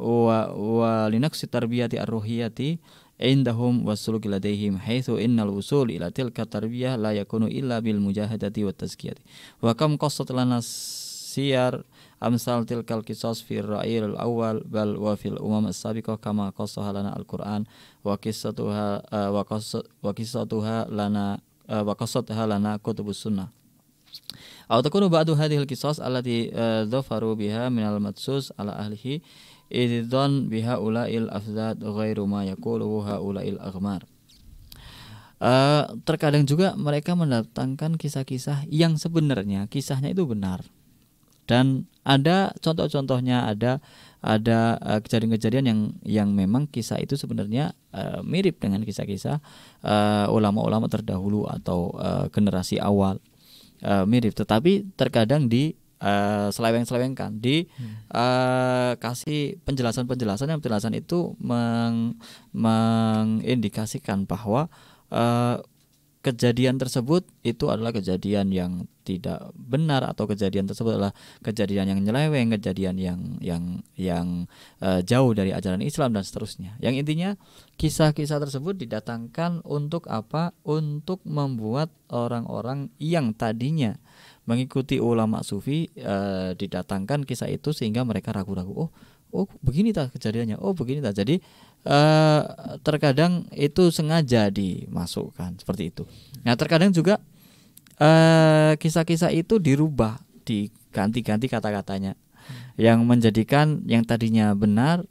wa linaqsi tarbiyati ar-ruhiyati indahum wasuluki ladaihim haitsu innal wusul ila tilka tarbiyah la yakunu illa bil mujahadati wat tazkiyati wa kam qassat lana siyar amsal tilkal qisas fi ra'il al-awwal bal wa fil umam as-sabiqah kama qassaha lana al-Qur'an wa qissatuha lana kutubus sunnah. Aw takunu ba'du hadhil qisas allati dhafaru biha minal madsus ala ahlihi idzan biha ulail afzad ghairu ma yaqulu haulail aghmar. Terkadang juga mereka mendatangkan kisah-kisah yang sebenarnya kisahnya itu benar. Dan ada contoh-contohnya, ada kejadian-kejadian yang memang kisah itu sebenarnya mirip dengan kisah-kisah ulama-ulama terdahulu atau generasi awal, mirip, tetapi terkadang seleweng-selewengkan, kasih penjelasan itu mengindikasikan bahwa kejadian tersebut itu adalah kejadian yang tidak benar, atau kejadian tersebut adalah kejadian yang nyeleweng, kejadian yang jauh dari ajaran Islam dan seterusnya. Yang intinya kisah-kisah tersebut didatangkan untuk apa? Untuk membuat orang-orang yang tadinya mengikuti ulama sufi, didatangkan kisah itu sehingga mereka ragu-ragu. Oh begini tak kejadiannya, oh begini tak. Jadi terkadang itu sengaja dimasukkan seperti itu. Nah, terkadang juga kisah-kisah itu dirubah, diganti-ganti kata-katanya, yang menjadikan yang tadinya benar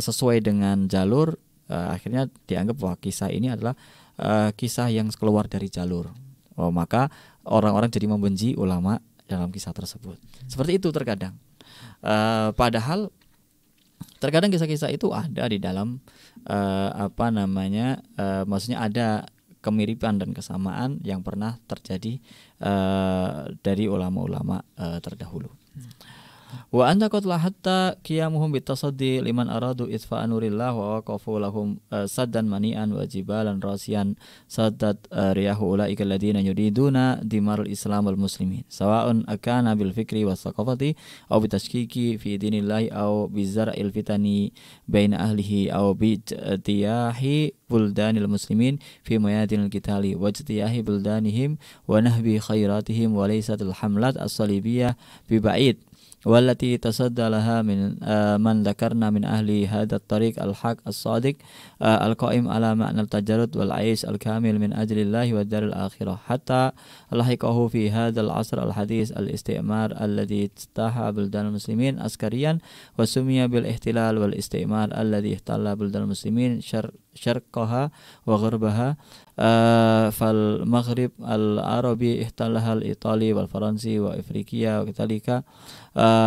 sesuai dengan jalur, akhirnya dianggap bahwa kisah ini adalah kisah yang keluar dari jalur. Maka orang-orang jadi membenci ulama dalam kisah tersebut. Seperti itu terkadang. Padahal terkadang kisah-kisah itu ada di dalam maksudnya ada kemiripan dan kesamaan yang pernah terjadi dari ulama-ulama terdahulu. Wa anta qad lahatta qiyamuhum bitasaddi liman aradu itfa nurillah wa waqafu lahum saddan mani'an wa jibalan rasiyan saddat riyahu ulaika alladziina yuriduna dimarul islam wal muslimin sawa'un akana bil fikri was thaqafati aw bitashkiki fi dinillahi aw bizar'il fitani baina ahlihi aw bi tiyahi buldanil muslimin fi mayadinil qitali wa tiyahi buldanihim wa nahbi khairatihim wa laysatul hamlat as-salibiyah bi ba'id wallati tasadda laha min man dzakarna min ahli hadzal tariq al-haq as-sadiq al-qa'im ala ma'na al-tajarrud wal 'aish al-kamil min ajlillahi wad daril akhirah hatta lahiqahu fi hadzal 'asr al-hadis al-istimar alladhi istaha buldan muslimin askariyan wa sumiya bil ihtilal wal istimar alladhi ihtalla buldan muslimin syarqaha wa gharbaha fal maghrib al arabi ihtallaha al itali wal faransi wa afriqiya wa kadhalika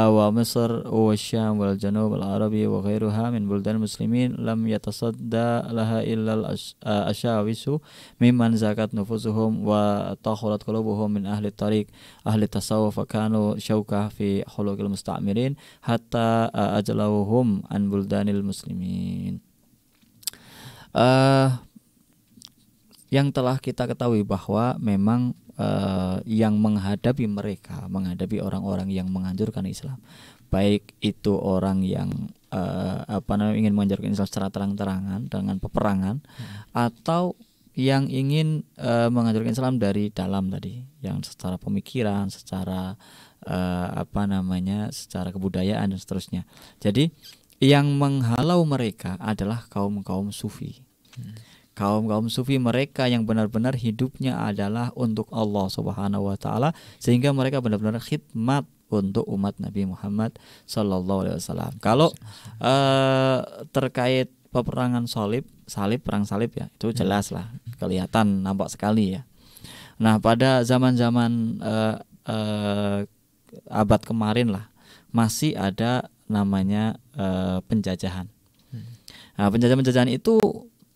wa misr wa syam wal janub al arabi wa ghairuha min buldan muslimin lam yatasadda laha illa al ashawisu mimman zakat nufusuhum wa tahurat qulubuhum min ahli tariq ahli tasawuf wa kanu syauqah fi khuluqil musta'mirin hatta ajlauhum an buldanil muslimin. Yang telah kita ketahui bahwa memang yang menghadapi orang-orang yang menghancurkan Islam, baik itu orang yang ingin menghancurkan Islam secara terang-terangan dengan peperangan, atau yang ingin menghancurkan Islam dari dalam tadi, yang secara pemikiran, secara secara kebudayaan dan seterusnya. Jadi yang menghalau mereka adalah kaum-kaum sufi. Kaum-kaum sufi, mereka yang benar-benar hidupnya adalah untuk Allah Subhanahu wa taala, sehingga mereka benar-benar khidmat untuk umat Nabi Muhammad sallallahu alaihi wasallam. Kalau terkait peperangan perang salib ya, itu jelas lah, kelihatan, nampak sekali ya. Nah, pada zaman-zaman abad kemarin lah, masih ada namanya penjajahan. Nah, penjajahan itu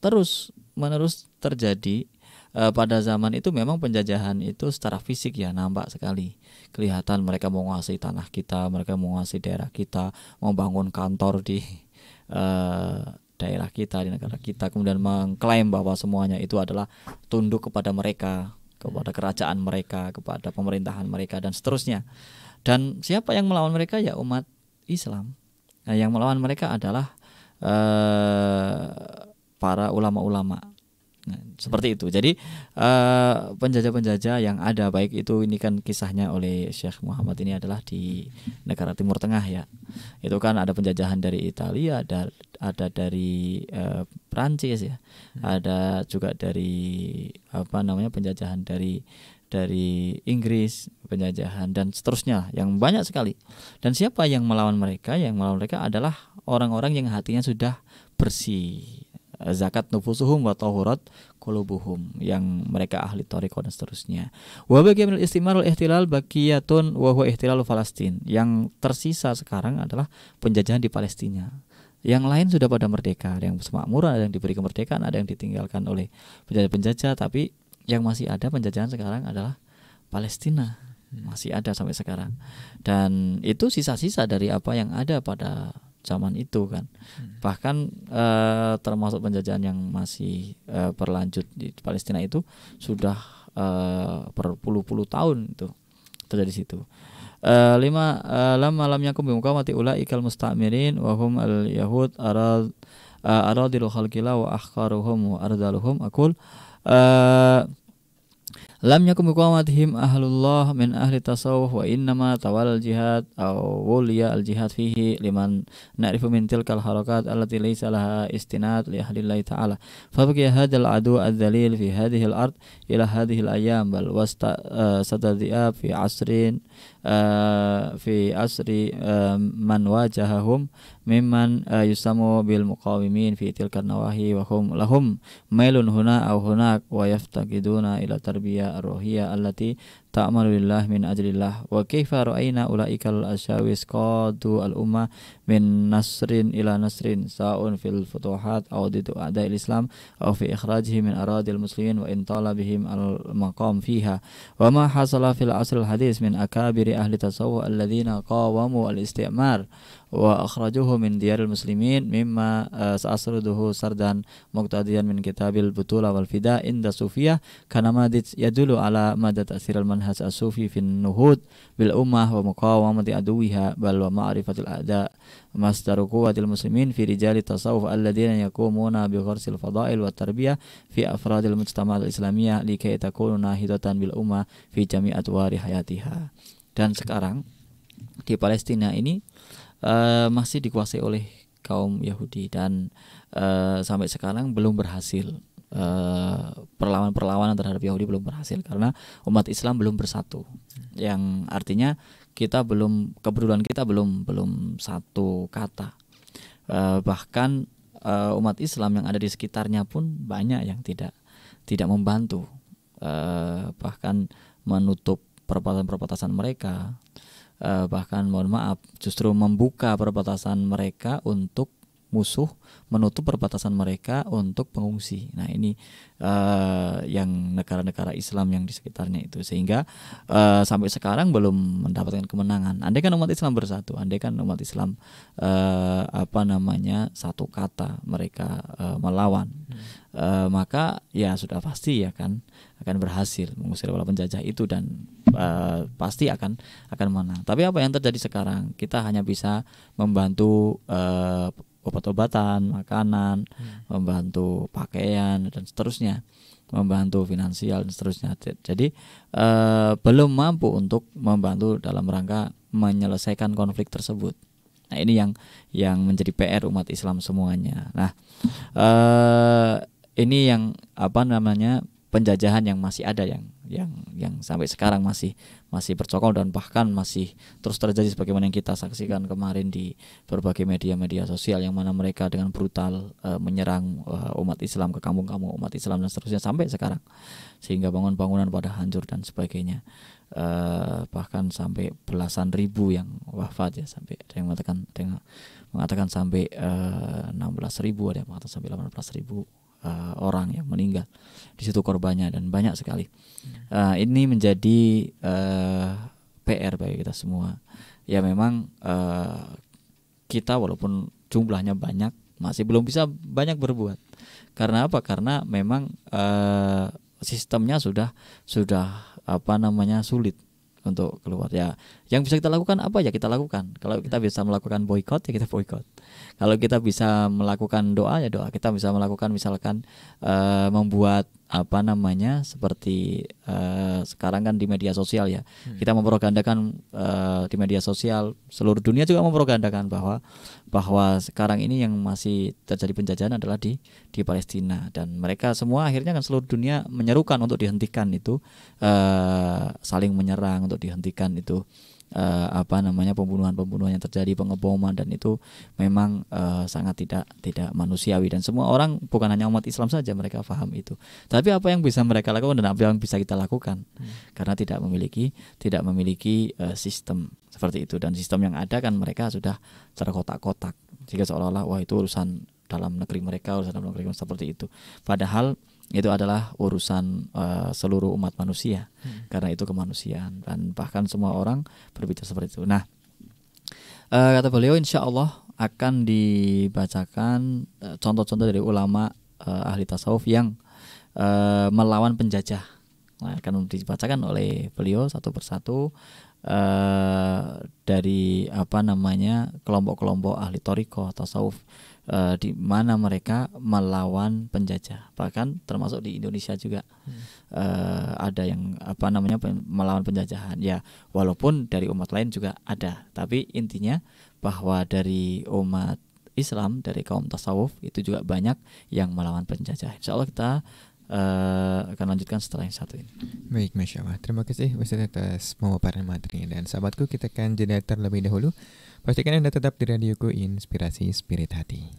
terus menerus terjadi. Pada zaman itu memang penjajahan itu secara fisik ya nampak sekali, kelihatan mereka menguasai tanah kita, mereka menguasai daerah kita, membangun kantor di daerah kita, di negara kita, kemudian mengklaim bahwa semuanya itu adalah tunduk kepada mereka, kepada kerajaan mereka, kepada pemerintahan mereka dan seterusnya. Dan siapa yang melawan mereka? Ya umat Islam. Nah, yang melawan mereka adalah para ulama-ulama. Nah, seperti itu. Jadi penjajah-penjajah yang ada, baik itu ini kan kisahnya oleh Syekh Muhammad ini adalah di negara Timur Tengah ya. Itu kan ada penjajahan dari Italia, ada dari Prancis ya. Ada juga dari penjajahan dari Inggris, penjajahan dan seterusnya yang banyak sekali. Dan siapa yang melawan mereka? Yang melawan mereka adalah orang-orang yang hatinya sudah bersih. Zakat nufusuhum wa tahurat qulubuhum, yang mereka ahli thariqah dan seterusnya. Wa baqiyatul istimar wal ihtilal baqiyatun wa huwa ihtilalu Palestin. Yang tersisa sekarang adalah penjajahan di Palestina. Yang lain sudah pada merdeka, ada yang semakmur, ada yang diberi kemerdekaan, ada yang ditinggalkan oleh penjajah-penjajah, tapi yang masih ada penjajahan sekarang adalah Palestina. Masih ada sampai sekarang. Dan itu sisa-sisa dari apa yang ada pada zaman itu kan. Bahkan termasuk penjajahan yang masih berlanjut di Palestina itu sudah berpuluh-puluh tahun itu terjadi di situ. Lam yakum bimuqamati ulaikal musta'mirin wa hum al yahud aradil khalqila wa akhkaruhum wa ardaluhum aqul lam yakum biqamatihim ahlullah min ahli tasawuf wa innama tawal jihad aw wuliya al jihad fihi liman na'rifu min tilkal harakat allati laysa laha istinad li ahlillahi ta'ala fa baqiya hadzal adu adzalil fi hadhihi al ard ila hadhihi al ayyam bal wasta sadadi'a fi asri man wajahahum mimman yusamu bil muqawimin fi tilkan nawahi wa hum lahum mailun huna aw hunak wa yaftaqiduna ila tarbiyah ar-ruhiyah allati ta'malu lillah min ajlillah wa kaifa ra'ayna ulaikal asyawis qadu al-ummah min nasrin ila nasrin sa'un fil futuhat aw didu a'da'il islam aw fi ikhrajihim min aradil muslimin wa in tala bihim al-maqam fiha wa ma hasala fil asr al-hadis min akabiri ahli tasawuf alladhina qawamu al-istimar wa akhrajuhu min diyaril muslimin mimma sa'asruduhu sardan muqtadiyan min kitabil butula wal fida inda sufiyah kana madid yadulu ala madad ta'sir al-manhaj as-sufi fin nuhud bil ummah wa muqawamati aduwiha bal wa ma'rifatil a'da masdaru quwwatil muslimin fi rijali tasawuf alladhina yakumuna bi gharsil fadail wa tarbiyah fi afradil mujtama' al-islamiyah likay takunu nahidatan bil ummah fi jami' atwari hayatiha. Dan sekarang di Palestina ini masih dikuasai oleh kaum Yahudi dan sampai sekarang belum berhasil. Perlawanan terhadap Yahudi belum berhasil karena umat Islam belum bersatu. Yang artinya kebetulan kita belum satu kata. Bahkan umat Islam yang ada di sekitarnya pun banyak yang tidak membantu. Bahkan menutup perbatasan mereka. Bahkan mohon maaf justru membuka perbatasan mereka untuk musuh, menutup perbatasan mereka untuk pengungsi. Nah ini yang negara-negara Islam yang di sekitarnya itu, sehingga sampai sekarang belum mendapatkan kemenangan. Andaikan umat Islam bersatu, andaikan umat Islam satu kata mereka melawan, maka ya sudah pasti akan berhasil mengusir para penjajah itu dan pasti akan menang. Tapi apa yang terjadi sekarang? Kita hanya bisa membantu obat-obatan, makanan, membantu pakaian dan seterusnya, membantu finansial dan seterusnya. Jadi belum mampu untuk membantu dalam rangka menyelesaikan konflik tersebut. Nah ini yang menjadi PR umat Islam semuanya. Nah ini yang penjajahan yang masih ada yang sampai sekarang masih bercokol dan bahkan masih terus terjadi sebagaimana yang kita saksikan kemarin di berbagai media sosial, yang mana mereka dengan brutal menyerang umat Islam ke kampung-kampung umat Islam dan seterusnya sampai sekarang, sehingga bangunan-bangunan pada hancur dan sebagainya. Bahkan sampai belasan ribu yang wafat ya, sampai ada yang mengatakan sampai 16.000, ada yang mengatakan sampai 18.000 orang yang meninggal di situ korbannya, dan banyak sekali. Ini menjadi PR bagi kita semua. Ya memang kita walaupun jumlahnya banyak masih belum bisa banyak berbuat. Karena apa? Karena memang sistemnya sudah sulit. untuk keluar ya. Yang bisa kita lakukan apa ya kita lakukan. Kalau kita bisa melakukan boykot ya kita boykot. Kalau kita bisa melakukan doa ya doa. Kita bisa melakukan misalkan membuat apa namanya seperti sekarang kan di media sosial ya. Kita mempropagandakan di media sosial, seluruh dunia juga mempropagandakan bahwa sekarang ini yang masih terjadi penjajahan adalah di Palestina, dan mereka semua akhirnya kan seluruh dunia menyerukan untuk dihentikan itu, saling menyerang untuk dihentikan itu pembunuhan yang terjadi, pengeboman, dan itu memang sangat tidak manusiawi, dan semua orang bukan hanya umat Islam saja mereka paham itu. Tapi apa yang bisa mereka lakukan dan apa yang bisa kita lakukan karena tidak memiliki sistem seperti itu, dan sistem yang ada kan mereka sudah terkotak-kotak jika seolah-olah wah itu urusan dalam negeri mereka seperti itu, padahal itu adalah urusan seluruh umat manusia karena itu kemanusiaan, dan bahkan semua orang berbicara seperti itu. Nah, kata beliau insya Allah akan dibacakan contoh-contoh dari ulama ahli tasawuf yang melawan penjajah. Nah, akan dibacakan oleh beliau satu persatu dari kelompok-kelompok ahli thariqah tasawuf di mana mereka melawan penjajah, bahkan termasuk di Indonesia juga ada yang melawan penjajahan ya, walaupun dari umat lain juga ada, tapi intinya bahwa dari umat Islam, dari kaum tasawuf itu juga banyak yang melawan penjajah. Insya Allah kita akan lanjutkan setelah yang satu ini. Baik, Masya Allah. Terima kasih Ustaz atas pemaparan materinya. Dan sahabatku, kita akan jeda terlebih dahulu. Pastikan Anda tetap di radioku Inspirasi Spirit Hati.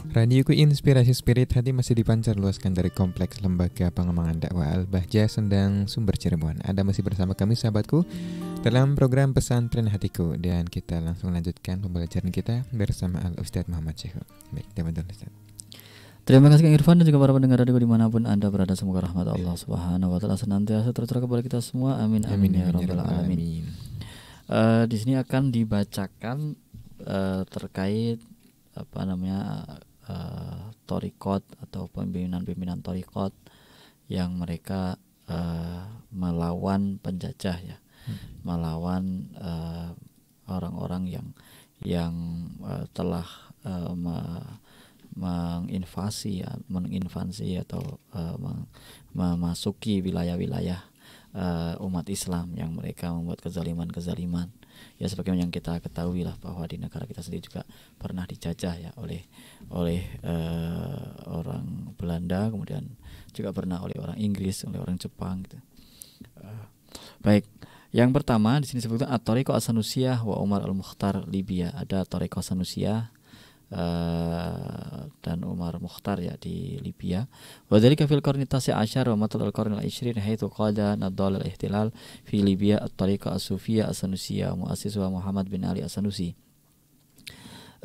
Radioku Inspirasi Spirit Hati masih dipancar luaskan dari Kompleks Lembaga Pengembangan Dakwah Al-Bahjah Sendang, Sumber, Cirebon. Anda masih bersama kami sahabatku dalam program Pesantren Hatiku, dan kita langsung lanjutkan pembelajaran kita bersama Al-Ustadz Muhammad Syekh. Baik, teman-teman Ustadz. Terima kasih Kang Irfan dan juga para pendengar radio dimanapun Anda berada. Semoga rahmat Allah Subhanahu wa taala senantiasa tercurah kepada kita semua. Amin amin ya rabbal alamin. Di sini akan dibacakan terkait thariqat atau pimpinan-pimpinan thariqat yang mereka melawan penjajah ya. Melawan orang-orang yang telah menginvasi atau memasuki wilayah-wilayah umat Islam, yang mereka membuat kezaliman ya, sebagaimana yang kita ketahui lah bahwa di negara kita sendiri juga pernah dijajah ya oleh orang Belanda, kemudian juga pernah oleh orang Inggris, oleh orang Jepang gitu. Baik, yang pertama di sini disebutkan at-thariqah as-Sanusiyah wa Umar al-Mukhtar Libya. Ada thariqah Sanusiyah dan Umar Mukhtar ya di Libya. Wa dzalika fil qarni tasi' asyar wa matal al-qarni al-20 haitsu qada nadal al-ihtilal fi Libya at-tariqah as-Sufiyah as-Sanusiyah muassisuha Muhammad bin Ali as-Sanusi.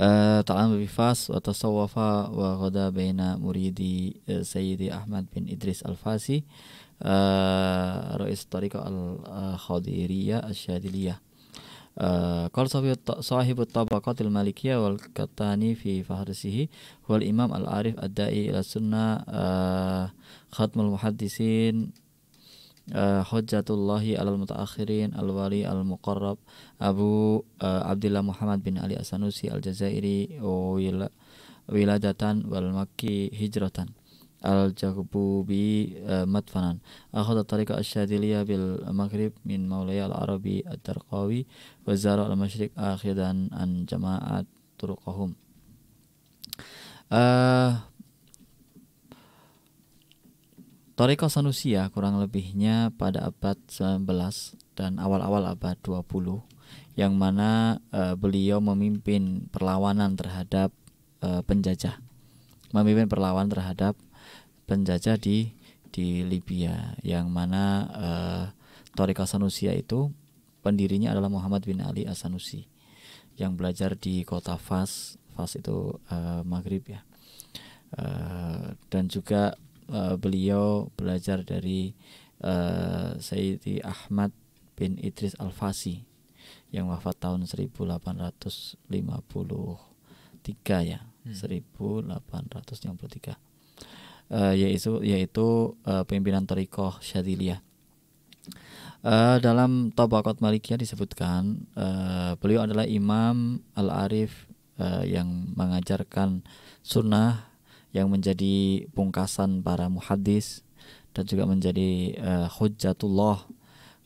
Ta'allama bi Fas wa tasawwafa wa ghada baina muridi Sayyidi Ahmad bin Idris al-Fasi rais tariqah al-Khadiriyah asy-Syadiliyah. Qala sahibut tabaqatil malikiyah wal katani fi fahrisihi wal imam al-arif ad-da'i ila sunnah khatmul muhaddisin hujjatullahi alal mutaakhirin al-wali al-muqarrab Abu Abdullah Muhammad bin Ali as-Sanusi al-Jazairi wiladatan wal makki hijratan al-Jaghbubi madfanan akhadha tariqa asy-Syadiliyah bil Maghrib min Maulaya al-Arabi ad-Darqawi wa zara al-Masyriq akhidan an jama'at turuqahum. Tariqah Sanusiyah kurang lebihnya pada abad 19 dan awal-awal abad 20, yang mana beliau memimpin perlawanan terhadap penjajah, di Libya, yang mana Thariqah Sanusiyah itu pendirinya adalah Muhammad bin Ali as-Sanusi yang belajar di kota Fas itu Maghrib ya, dan juga beliau belajar dari Sayyidi Ahmad bin Idris al-Fasi yang wafat tahun 1853 ya, 1863. Yaitu pimpinan Thariqah Syadziliyah. Dalam Tabaqat Malikiyah disebutkan beliau adalah imam al-arif yang mengajarkan sunnah, yang menjadi pungkasan para muhaddis dan juga menjadi hujjatullah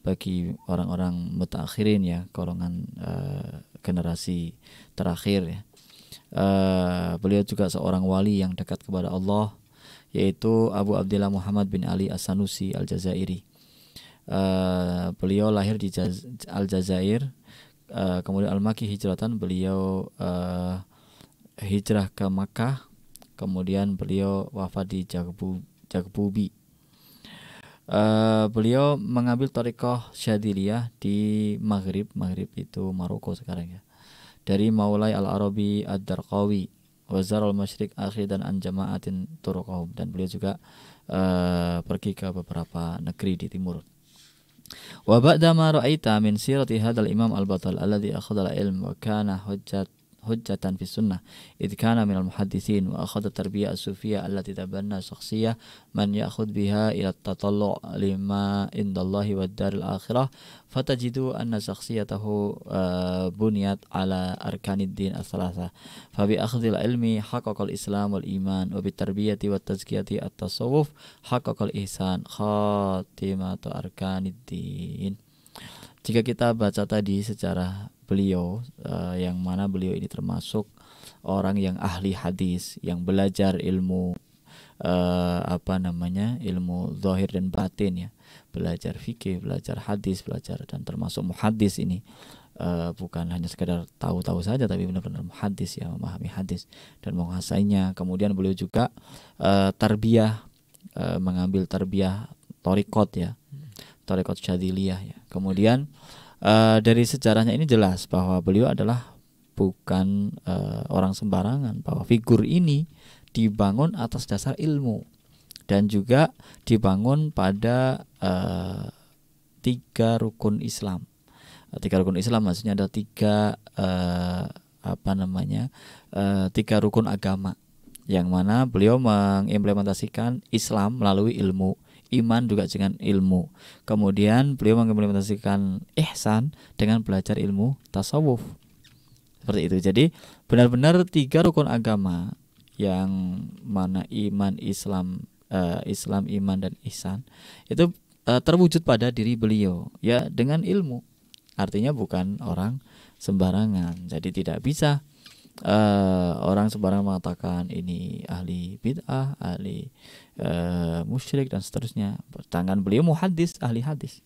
bagi orang-orang mutaakhirin ya, golongan generasi terakhir ya. Beliau juga seorang wali yang dekat kepada Allah, yaitu Abu Abdillah Muhammad bin Ali As-Sanusi Al-Jazairi. Beliau lahir di Aljazair, kemudian Al-Maki hijratan, beliau hijrah ke Makkah, kemudian beliau wafat di Jagbubi. Beliau mengambil Thariqah Syadziliyah di Maghrib itu Maroko sekarang ya, dari Maulai Al-Arabi Ad-Darqawi, Wazar al-Masyriq Akhir dan An-Jama'atin Turuqahum, dan beliau juga pergi ke beberapa negeri di timur. Wa ba'da ma ra'aita min sirati hadzal imam al-batal alladhi akhadha al-ilm wa kana hujjatan fi sunnah idh kana min al-muhaddithin wa akhadha tarbiyah as-sufiyah allati tabanna shakhsiyah man ya'khudh biha ila at-tatallu' lima indallahi wad daril akhirah fatajidu anna shakhsiyatahu buniyat ala arkanid din as-salasa fa bi akhdhil ilmi haqqaqal islam wal iman wa bi tarbiyati wat tazkiyati at-tasawuf haqqaqal ihsan khatimatu arkanid din. Jika kita baca tadi sejarah beliau, yang mana beliau ini termasuk orang yang ahli hadis, yang belajar ilmu ilmu zahir dan batin ya, belajar fikih, belajar hadis, dan termasuk muhaddis ini, bukan hanya sekedar tahu-tahu saja, tapi benar-benar muhaddis ya, memahami hadis dan menguasainya. Kemudian beliau juga tarbiyah, mengambil tarbiyah thariqat ya, Thariqat Syadziliyah ya. Kemudian dari sejarahnya ini jelas bahwa beliau adalah bukan orang sembarangan, bahwa figur ini dibangun atas dasar ilmu dan juga dibangun pada 3 rukun Islam. 3 rukun Islam maksudnya ada 3 rukun agama, yang mana beliau mengimplementasikan Islam melalui ilmu, iman juga dengan ilmu. Kemudian beliau mengimplementasikan ihsan dengan belajar ilmu tasawuf. Seperti itu. Jadi benar-benar 3 rukun agama, yang mana iman, Islam, iman dan ihsan, itu terwujud pada diri beliau ya dengan ilmu. Artinya bukan orang sembarangan. Jadi tidak bisa orang sembarangan mengatakan ini ahli bid'ah, ahli musyrik dan seterusnya. Tangan beliau muhaddis, ahli hadis.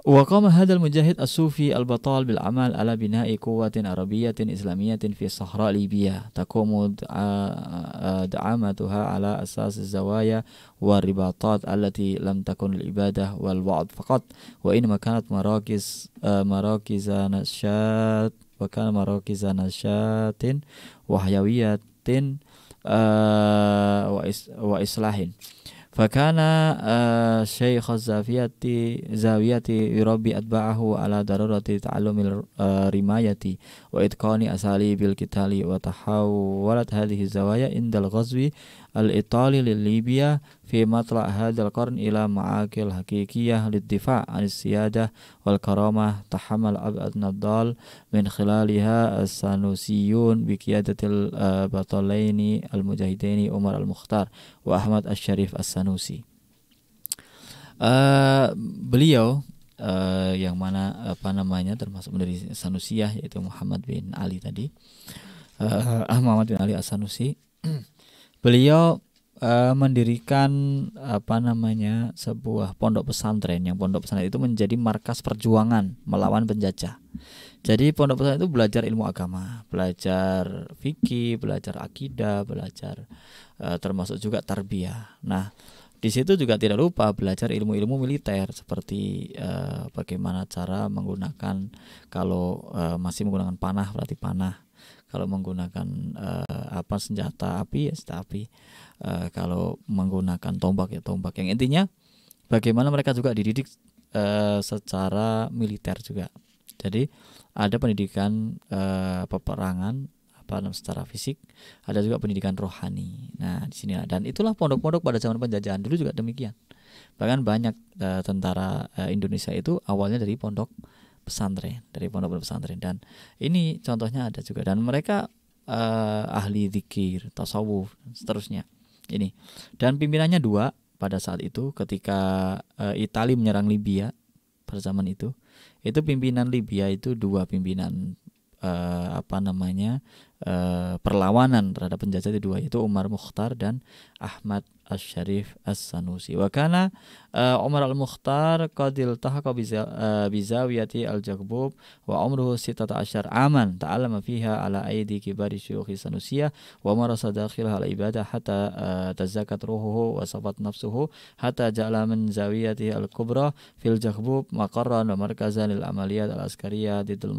Wa qama hadzal mujahid as-sufi al-batal bil amal ala bina'i quwwatin arabiyyatin islamiyyatin fi sahra Libya taqumu da'amatuha ala asas az-zawaya wa ribatat allati lam takun lil ibadah wal wa'd faqat wa in kanat marakiz nashat wa kana marakiz nashatin wa hayawiyatin wa islahin. Fakana Syekh Zawiyati yurabbi atba'ahu ala darurati ta'allumil rimayati wa itqani asali bil kitali wa tahawwalat hadhihi zawaya indal ghazwi al-itali lil Libya fi matla' hadzal qarn ila ma'akil haqiqiyah lid-difa' anis siyadah wal karamah tahammal ab'ad nadal min khilaliha as-sanusiyun bi qiyadatil batalaini al-mujahidaini Umar al-Mukhtar wa Ahmad Asy-Syarif As-Sanusi. Beliau yang mana termasuk dari Sanusiyah, yaitu Muhammad bin Ali tadi, Muhammad bin Ali As-Sanusi. Beliau mendirikan sebuah pondok pesantren, yang pondok pesantren itu menjadi markas perjuangan melawan penjajah. Jadi pondok pesantren itu belajar ilmu agama, belajar fikih, belajar akidah, belajar termasuk juga tarbiyah. Nah, di situ juga tidak lupa belajar ilmu-ilmu militer, seperti bagaimana cara menggunakan, kalau masih menggunakan panah berarti panah, kalau menggunakan senjata api ya senjata api, kalau menggunakan tombak ya tombak. Yang intinya bagaimana mereka juga dididik secara militer juga. Jadi ada pendidikan peperangan, secara fisik, ada juga pendidikan rohani. Nah, di sini dan itulah pondok-pondok pada zaman penjajahan dulu juga demikian. Bahkan banyak tentara Indonesia itu awalnya dari pondok pesantren, dan ini contohnya ada juga, dan mereka ahli zikir, tasawuf, dan seterusnya. Ini dan pimpinannya dua pada saat itu ketika Italia menyerang Libya pada zaman itu pimpinan Libya itu dua pimpinan perlawanan terhadap penjajah itu dua, yaitu Umar Mukhtar dan Ahmad Asy-Syarif As-Sanusi. Wa kana Umar al-Mukhtar qad iltahaqa bizawiyati al-Jagbub wa umruhu 16 aman ta'allama fiha ala aidi kibari syuyukh Sanusiyah wa marasa dakhilaha al-ibadah hatta tazakat ruhuhu wa safat nafsuhu hatta ja'ala min zawiyati al-kubra fil Jagbub maqarran wa markazan lil amaliyat al-askariyah didul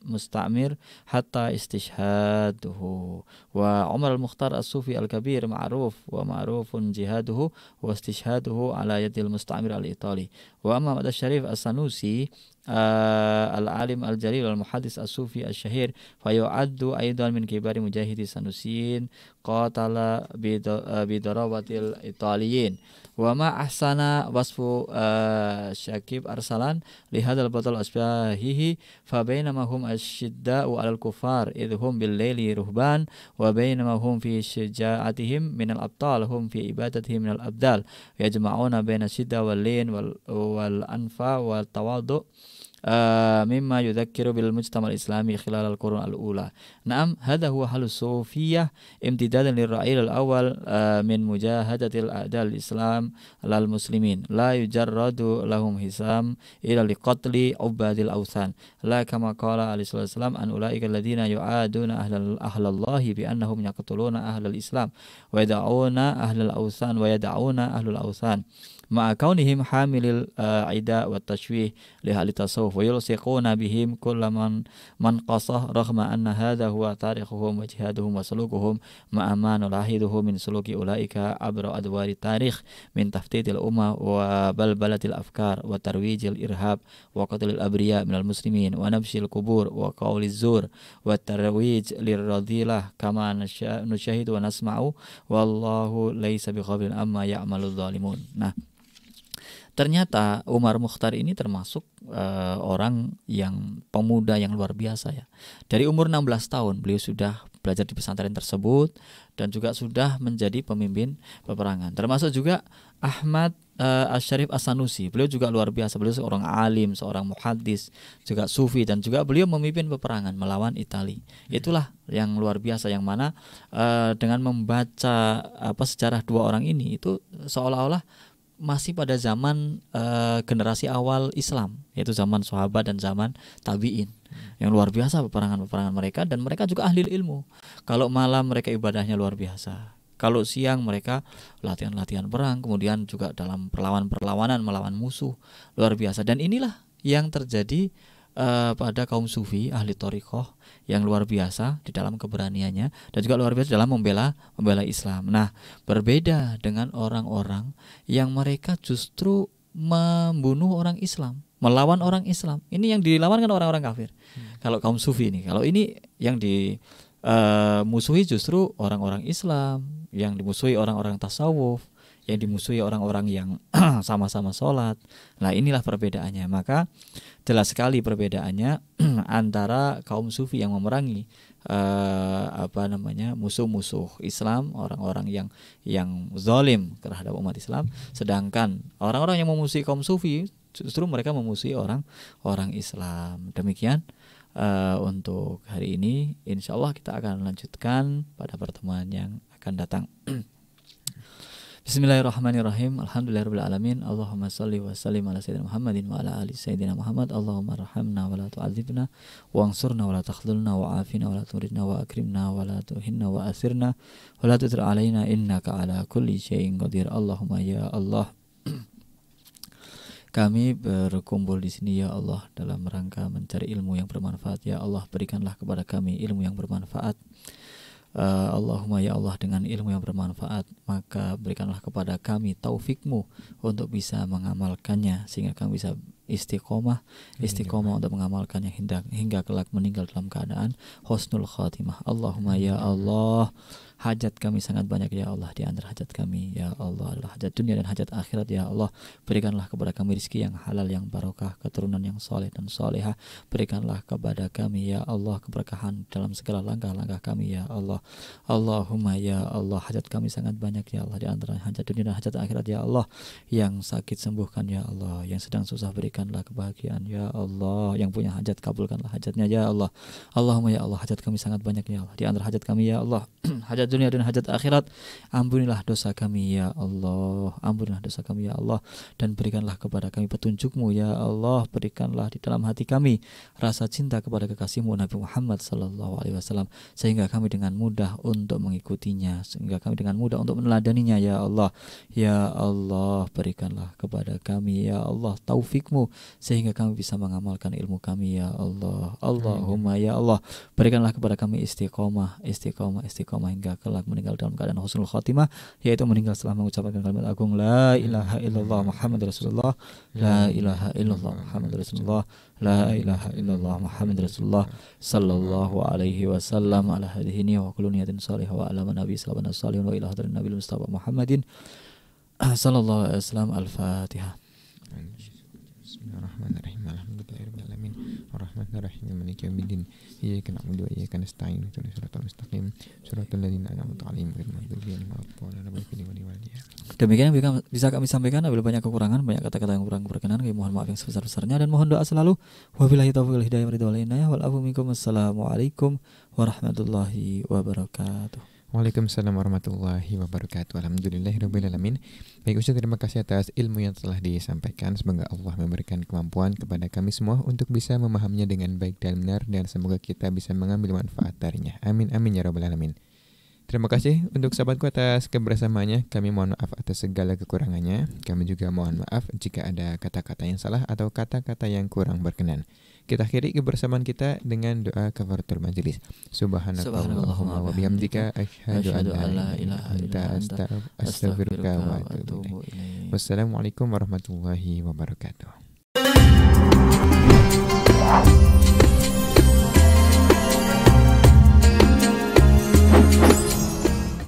musta'mir hatta istishhaduhu. Wa Umar al-Mukhtar as-Sufi al-Kabir ma'rufun jihaduhu wa istishhaduhu ala yadil musta'mir al-Itali. Wa Ahmad Asy-Syarif As-Sanusi al-alim al-jalil al-muhaddis as-sufi al-syahir fayu'addu aidan min kibari mujahidi sanusiyin qatala bidarawatil Italiyin. Wa ma ahsana wasfu Syakib Arsalan lihadal batal asbahihi fa bainama hum asyidda'u 'alal kufar idhum bil laili ruhban wa bainama hum fi syaja'atihim minal abtal hum fi ibadatihim minal abdal yajma'una baina syidda wal lin wal anfa wal tawaddu mimma yudhakkiru bil mujtama' al-islami khilal al-qurun al-ula. Naam, hadha huwa halus sufiyah imtidadan lirra'il al-awwal min mujahadatil a'dal islam lal muslimin la yujarradu lahum hisam ila liqatli ubadil awthan la kama qala alaihi wasallam an ulaika alladhina yu'aduna ahlallahi bi annahum yaqtuluna ahlal islam wa yad'una ahlal awthan wa yad'una ahlul awthan ma'a kaunihim hamilil ida wa tashwih li ahli tasawuf wa yulsiquna bihim kullaman man qasah raghma anna hadha huwa tarikhuhum wa jihaduhum wa sulukuhum ma'a ma nulahiduhu min suluki ulaika abra adwari tarikh min taftitil umma wa balbalatil afkar wa tarwijil irhab wa qatlil abriya minal muslimin wa nabshil kubur wa qawliz zur wa tarwij lirradilah kama nusyahidu wa nasma'u wallahu laysa bighafilin amma ya'malul zalimun. Nah, ternyata Umar Mukhtar ini termasuk orang yang pemuda yang luar biasa ya. Dari umur 16 tahun beliau sudah belajar di pesantren tersebut dan juga sudah menjadi pemimpin peperangan. Termasuk juga Ahmad Asy-Syarif As-Sanusi. Beliau juga luar biasa. Beliau seorang alim, seorang muhaddis, juga sufi, dan juga beliau memimpin peperangan melawan Italia. Itulah yang luar biasa, yang mana dengan membaca sejarah dua orang ini itu seolah-olah masih pada zaman generasi awal Islam, yaitu zaman sahabat dan zaman tabi'in. Yang luar biasa peperangan-peperangan mereka, dan mereka juga ahli ilmu. Kalau malam mereka ibadahnya luar biasa. Kalau siang mereka latihan-latihan perang, kemudian juga dalam perlawanan melawan musuh, luar biasa. Dan inilah yang terjadi pada kaum sufi ahli thariqah yang luar biasa di dalam keberaniannya dan juga luar biasa dalam membela Islam. Nah, berbeda dengan orang-orang yang mereka justru membunuh orang Islam, melawan orang Islam. Ini yang dilawan kan orang-orang kafir. Kalau kaum sufi ini, kalau ini yang dimusuhi justru orang-orang Islam, yang dimusuhi orang-orang tasawuf, yang dimusuhi orang-orang yang sama-sama sholat. Nah, inilah perbedaannya. Maka jelas sekali perbedaannya antara kaum sufi yang memerangi musuh-musuh Islam, orang-orang yang zalim terhadap umat Islam, sedangkan orang-orang yang memusuhi kaum sufi justru mereka memusuhi orang Islam. Demikian untuk hari ini. Insyaallah kita akan lanjutkan pada pertemuan yang akan datang. Bismillahirrahmanirrahim. Alhamdulillahirabbil alamin. Allahumma shalli wa sallim ala sayyidina Muhammadin wa ala ali sayyidina Muhammad. Allahumma arhamna wa la tu'adzibna wa ansurna wa la takhdhulna wa afina wa la turidna wa akrimna wa la tuhinna wa asirna wa la tutir alaina innaka ala kulli syai'in qadir. Allahumma ya Allah. Kami berkumpul di sini ya Allah dalam rangka mencari ilmu yang bermanfaat. Ya Allah, berikanlah kepada kami ilmu yang bermanfaat. Allahumma ya Allah, dengan ilmu yang bermanfaat maka berikanlah kepada kami taufikmu untuk bisa mengamalkannya, sehingga kami bisa istiqomah untuk mengamalkan yang hingga kelak meninggal dalam keadaan husnul khatimah. Allahumma ya Allah, hajat kami sangat banyak ya Allah. Di antara hajat kami ya Allah adalah hajat dunia dan hajat akhirat ya Allah. Berikanlah kepada kami rezeki yang halal, yang barokah, keturunan yang soleh dan solehah. Berikanlah kepada kami ya Allah keberkahan dalam segala langkah-langkah kami ya Allah. Allahumma ya Allah, hajat kami sangat banyak ya Allah. Di antara hajat dunia dan hajat akhirat ya Allah. Yang sakit sembuhkan ya Allah, yang sedang susah berikanlah kebahagiaan ya Allah. Yang punya hajat kabulkanlah hajatnya ya Allah. Allahumma ya Allah, hajat kami sangat banyak ya Allah. Di antara hajat kami ya Allah, hajat dunia dan hajat akhirat, ampunilah dosa kami ya Allah, ampunilah dosa kami ya Allah, dan berikanlah kepada kami petunjuk-Mu ya Allah. Berikanlah di dalam hati kami rasa cinta kepada kekasih-Mu Nabi Muhammad sallallahu alaihi wasallam, sehingga kami dengan mudah untuk mengikutinya, sehingga kami dengan mudah untuk meneladaninya ya Allah. Ya Allah, berikanlah kepada kami ya Allah taufik-Mu sehingga kami bisa mengamalkan ilmu kami ya Allah. Allahumma ya Allah, berikanlah kepada kami istiqomah hingga kelak meninggal dalam keadaan husnul khatimah, yaitu meninggal setelah mengucapkan kalimat agung la ilaha illallah Muhammadur Rasulullah, la ilaha illallah Muhammadur Rasulullah, la ilaha illallah Muhammadur Rasulullah sallallahu alaihi wasallam, ala hadhihi wa kullu niyatin salihah wa ala nabi sallallahu alaihi wasallam wa ila hadrin nabil mustafa Muhammadin sallallahu alaihi wasallam. Al-Fatihah. Bismillahirrahmanirrahim. Alhamdulillahirabbil alamin. Arrahmanirrahim. Maliki yaumiddin. Iyyaka na'budu wa iyyaka nasta'in. Ihdinas siratal mustaqim. Shiratal ladzina an'amta 'alaihim ghairil maghdubi 'alaihim waladdallin. Demikian yang bisa kami sampaikan. Apabila banyak kekurangan, banyak kata-kata yang kurang berkenan, kami mohon maaf yang sebesar-besarnya dan mohon doa selalu. Wabillahi taufiq wal hidayah wal inayah wal afu minkum. Assalamualaikum warahmatullahi wabarakatuh. Waalaikumsalam warahmatullahi wabarakatuh. Alhamdulillahirabbil alamin. Baik Ustaz, terima kasih atas ilmu yang telah disampaikan. Semoga Allah memberikan kemampuan kepada kami semua untuk bisa memahaminya dengan baik dan benar, dan semoga kita bisa mengambil manfaat darinya. Amin amin ya rabbal alamin. Terima kasih untuk sahabatku atas kebersamaannya. Kami mohon maaf atas segala kekurangannya. Kami juga mohon maaf jika ada kata-kata yang salah atau kata-kata yang kurang berkenan. Kita akhiri kebersamaan kita dengan doa kafaratul majelis. Subhanallahumma wa bihamdika asyhadu an la ilaha illa anta astaghfiruka wa atubu ilaik. Wassalamualaikum warahmatullahi wabarakatuh.